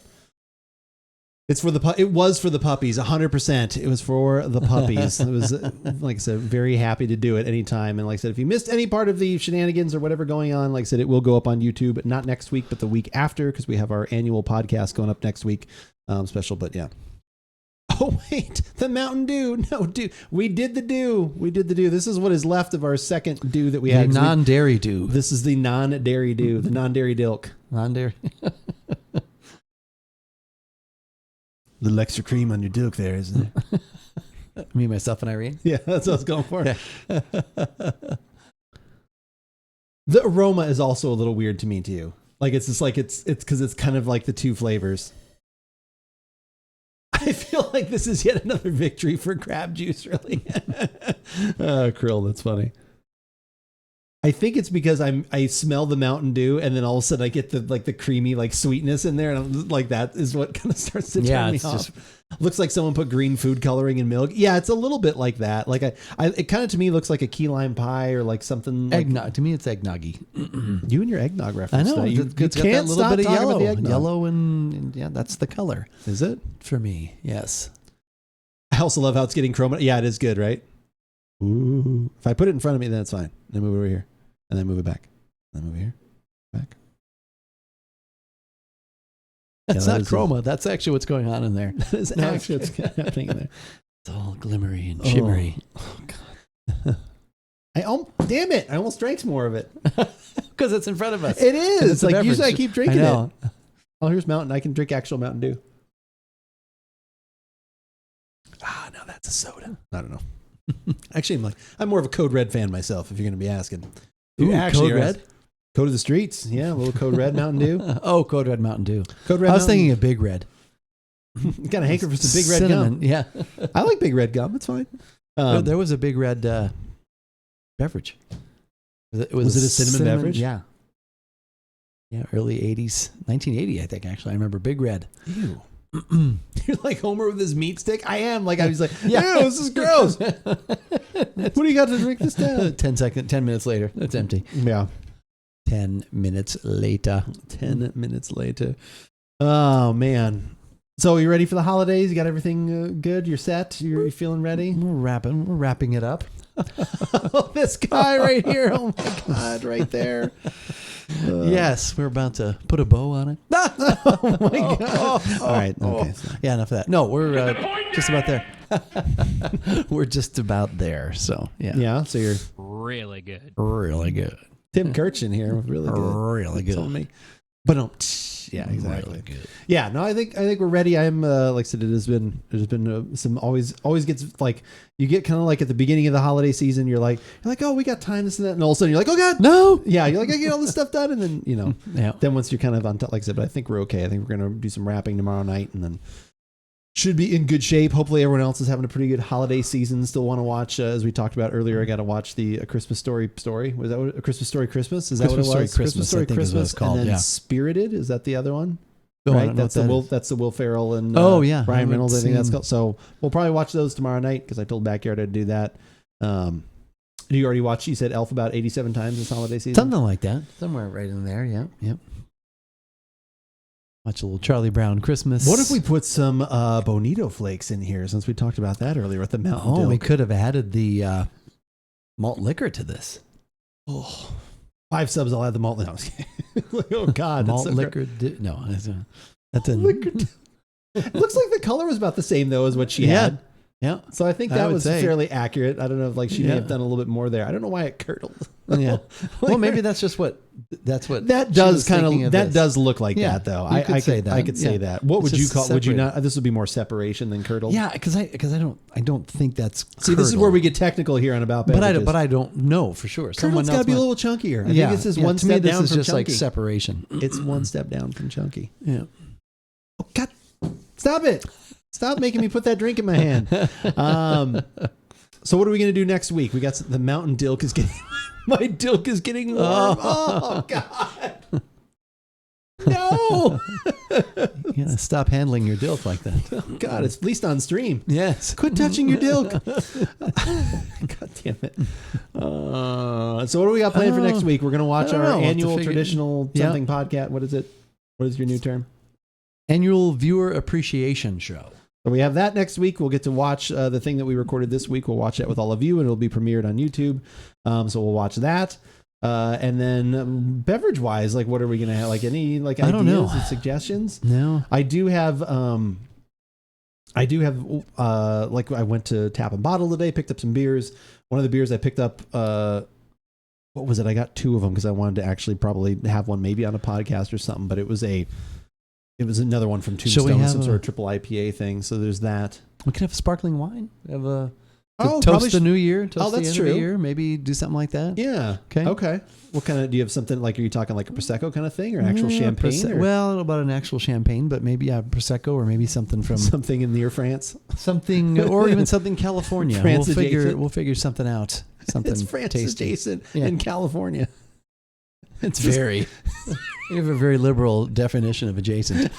It's for it was for the puppies. 100%. It was for the puppies. It was like I said, very happy to do it anytime. And like I said, if you missed any part of the shenanigans or whatever going on, like I said, it will go up on YouTube, not next week, but the week after, because we have our annual podcast going up next week. Special, but yeah. Oh, wait, the Mountain Dew. No, dude, we did the dew. This is what is left of our second dew that we had. Non-dairy dew. This is the non-dairy dew, the non-dairy Dilk. Non-dairy. little extra cream on your Dilk there, isn't it? Me, myself, and Irene. Yeah, that's what I was going for. Yeah. The aroma is also a little weird to me too. Like it's just like it's because it's kind of like the two flavors. I feel like this is yet another victory for crab juice, really. Krill, that's funny. I think it's because I smell the Mountain Dew and then all of a sudden I get the creamy like sweetness in there, and I'm like, that is what kind of starts to turn me off. Looks like someone put green food coloring in milk. Yeah, it's a little bit like that. Like it kind of to me looks like a key lime pie or like something. Eggnog. To me, it's eggnoggy. You and your eggnog reference. I know. You it's got can't that little stop bit of talking about yellow. the eggnog. Yellow and yeah, that's the color. Is it? For me, yes. I also love how it's getting chroma. Yeah, it is good, right? Ooh. If I put it in front of me, then it's fine. Then move it over here. And then move it back. Then move here. Back. That's not chroma. That's actually what's going on in there. That is actually what's happening in there. It's all glimmery and shimmery. Oh God. Damn it. I almost drank more of it. Because it's in front of us. It is. It's like beverage. usually I keep drinking I know. it. Oh, here's Mountain. I can drink actual Mountain Dew. No, that's a soda. I don't know. Actually, I'm more of a Code Red fan myself, if you're going to be asking. Ooh, Code Red? Code of the Streets. Yeah, a little Code Red Mountain Dew. Oh, Code Red Mountain Dew. Code Red I was thinking of Big Red. Got a hanker for some Big Red Cinnamon, gum. Yeah. I like Big Red gum. It's fine. There was a Big Red beverage. Was it a cinnamon beverage? Yeah. Yeah, early 80s. 1980, I think, actually. I remember Big Red. Ew. You're like Homer with his meat stick. I am. Like I was like, ew, this is gross. What do you got to drink this down? 10 minutes later. It's empty. Yeah. 10 minutes later. 10 minutes later. Oh, man. So you ready for the holidays? You got everything good? You're set? You're feeling ready? We're wrapping it up. Oh, this guy right here. Oh, my God. Right there. Yes, we're about to put a bow on it. Oh, my God. All right. Okay. Yeah, enough of that. No, we're just about there. We're just about there. So, yeah. Yeah. So you're Really good. Really good. Tim Kirchin here. Really good. Really good. Told me. But no. Yeah, exactly. Really good. Yeah, no, I think we're ready. I'm like I said, there's been some always gets like you get kind of like at the beginning of the holiday season, you're like, oh, we got time, this and that, and all of a sudden you're like, oh God, no, yeah, you're like, I get all this stuff done, and then yeah. Then once you're kind of on top, like I said, but I think we're okay. I think we're gonna do some wrapping tomorrow night, and then should be in good shape. Hopefully, everyone else is having a pretty good holiday season. Still want to watch, as we talked about earlier. I got to watch the A Christmas Story. Was that what, A Christmas Story Christmas? Is that Christmas what it was? Story Christmas, I think is what it's called, and then yeah. Spirited. Is that the other one? Oh, I Right, don't know that's what the that Will. is. That's the Will Ferrell and Oh, yeah. I Ryan haven't Reynolds. I think that's seen- called. So we'll probably watch those tomorrow night because I told Backyard I'd do that. You already watched? You said Elf about 87 times this holiday season. Something like that. Somewhere right in there. Yeah. Yep. Watch a little Charlie Brown Christmas. What if we put some Bonito flakes in here? Since we talked about that earlier with the Mountain Dew. we could have added the malt liquor to this. Oh, 5 subs. I'll add the malt. No, I was kidding. Like, oh God, Malt that's so liquor. No, that's a liquor. It looks like the color was about the same though as what she had. Yeah. So I think I that would was say. fairly accurate. I don't know if like she may Yeah. have done a little bit more there. I don't know why it curdled. Yeah. Like, Well, maybe that's just what. That that she does was kind thinking of that this. does look like Yeah, that though. you I could say that. I could say Yeah. that. What It's would you just call? Would you separated. not? This would be more separation than curdled. Yeah, because I don't think that's. See, this is where we get technical here on About Beverages. But I don't know for sure. Curdled's got to be a little chunkier. I think this is one to me, step this down is from just chunky. like separation. It's one step down from chunky. Yeah. Oh God! Stop it! Stop making me put that drink in my hand. So what are we going to do next week? We got the Mountain Dilk is getting my Dilk is getting warm. Oh God! No! You gotta stop handling your Dilk like that. Oh God! It's at least on stream. Yes. Quit touching your Dilk. God damn it. So what do we got planned for next week? We're going to watch I don't our know. We'll have to annual figure- traditional Yeah. something podcast. What is it? What is your new term? Annual viewer appreciation show. So we have that next week. We'll get to watch the thing that we recorded this week. We'll watch that with all of you, and it'll be premiered on YouTube. So we'll watch that. And then beverage-wise, like what are we going to have? Like any like I don't know. ideas and suggestions? No. I do have like I went to Tap and Bottle today, picked up some beers. One of the beers I picked up, what was it? I got 2 of them because I wanted to actually probably have one maybe on a podcast or something, but it was a It was another one from Tombstone, some sort of triple IPA thing. So there's that. We could have sparkling wine. We have a Oh, toast the new year. Toast that's the end true. Of the year. Maybe do something like that. Yeah. Okay. What kind of, do you have something like, are you talking like a Prosecco kind of thing or actual champagne? Well, I don't know about an actual champagne, but maybe Prosecco or maybe something from something in near France, something, or even something California. France We'll figure something out. Something it's France tasty. adjacent in California. It's very. You have a very liberal definition of adjacent.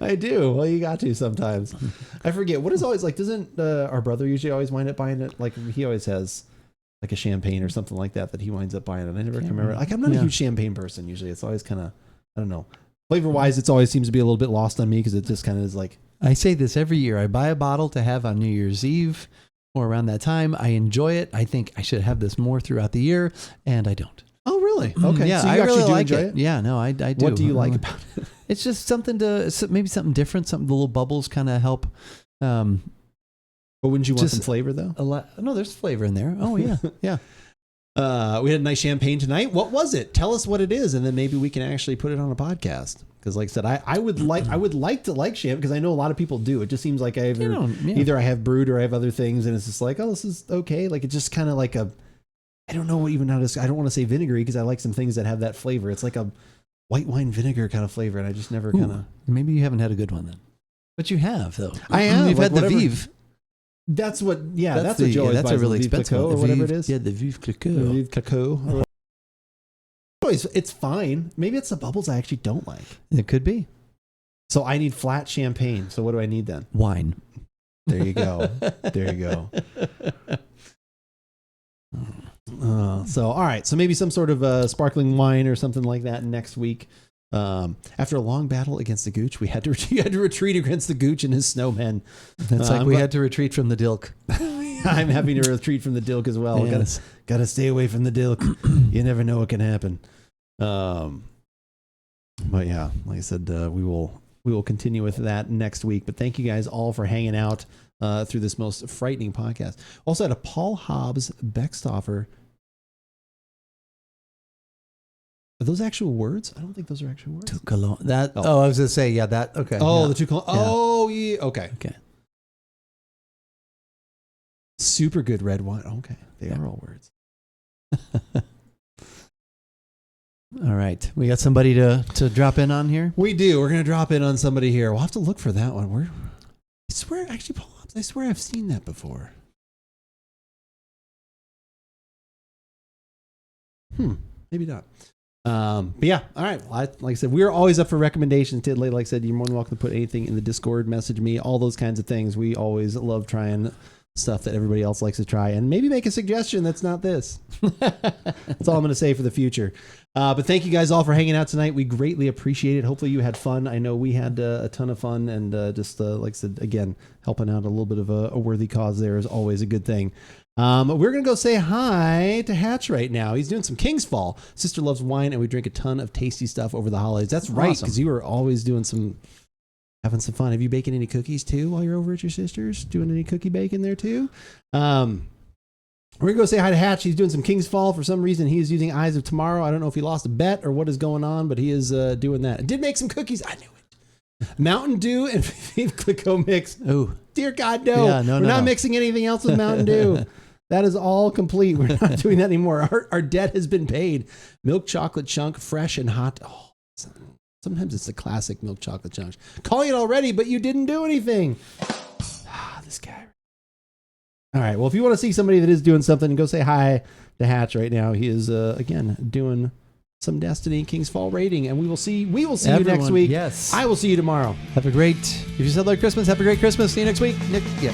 I do. Well, you got to sometimes. I forget. What is always like, doesn't our brother usually always wind up buying it? Like he always has like a champagne or something like that he winds up buying it. I never can remember. Like I'm not a huge champagne person usually. It's always kind of, I don't know. Flavor wise, it always seems to be a little bit lost on me because it just kind of is like. I say this every year. I buy a bottle to have on New Year's Eve or around that time. I enjoy it. I think I should have this more throughout the year, and I don't. Oh, really? Okay. Yeah, so you I actually really do like enjoy it. Yeah, no, I do. What do you like about it? It's just something maybe something different. Something the little bubbles kind of help. But wouldn't you want some flavor though? No, there's flavor in there. Oh yeah, yeah. We had a nice champagne tonight. What was it? Tell us what it is, and then maybe we can actually put it on a podcast. Because, like I said, I would like to like champagne because I know a lot of people do. It just seems like either I have brewed or I have other things, and it's just like, oh, this is okay. Like it's just kind of like a. I don't know even how to. I don't want to say vinegary because I like some things that have that flavor. It's like a white wine vinegar kind of flavor, and I just never kind of. Maybe you haven't had a good one then, but you have though. I have. You've had the Vive. That's what. Yeah, that's what Joe always buys. That's a really expensive one, or whatever it is. Yeah, the Vive Clicquot. The Vive Clicquot. It's fine. Maybe it's the bubbles I actually don't like. It could be. So I need flat champagne. So what do I need then? Wine. There you go. There you go. So all right, so maybe some sort of sparkling wine or something like that next week. After a long battle against the Gooch, we had to retreat against the Gooch and his snowmen. That's like we had to retreat from the Dilk. I'm having to retreat from the Dilk as well. Yes. Gotta stay away from the Dilk. You never know what can happen. But yeah, like I said, we will continue with that next week. But thank you guys all for hanging out through this most frightening podcast. Also had a Paul Hobbs Beckstoffer. Are those actual words? I don't think those are actual words. Cologne. That. Oh, I was gonna say, yeah, that. Okay. Oh, yeah. the two cologne. Oh, yeah. Okay. Okay. Super good red wine. Okay, they are all words. All right, we got somebody to drop in on here. We do. We're gonna drop in on somebody here. We'll have to look for that one. I swear, actually, Paul Hobbs. I swear I've seen that before. Maybe not. But yeah, all right. Well, like I said, we're always up for recommendations. Tiddly, like I said, you're more than welcome to put anything in the Discord, message me, all those kinds of things. We always love trying stuff that everybody else likes to try, and maybe make a suggestion that's not this. That's all I'm going to say for the future. But thank you guys all for hanging out tonight. We greatly appreciate it. Hopefully you had fun. I know we had a ton of fun, and just like I said, again, helping out a little bit of a worthy cause there is always a good thing. We're going to go say hi to Hatch right now. He's doing some King's Fall. Sister loves wine, and we drink a ton of tasty stuff over the holidays. That's right, because you were always doing having some fun. Have you baking any cookies too while you're over at your sister's? Doing any cookie baking there too? We're going to go say hi to Hatch. He's doing some King's Fall. For some reason, he is using Eyes of Tomorrow. I don't know if he lost a bet or what is going on, but he is doing that. Did make some cookies. I knew it. Mountain Dew and Vive Clicquot mix. Oh, dear God, no. Yeah, We're not mixing anything else with Mountain Dew. That is all complete. We're not doing that anymore. Our debt has been paid. Milk chocolate chunk, fresh and hot. Oh, sometimes it's the classic milk chocolate chunks. Calling it already, but you didn't do anything. This guy. All right. Well, if you want to see somebody that is doing something, go say hi to Hatch right now. He is again doing some Destiny King's Fall rating, and we will see you next week. Yes. I will see you tomorrow. Have a great. If you celebrate Christmas, have a great Christmas. See you next week. Nick. Yeah.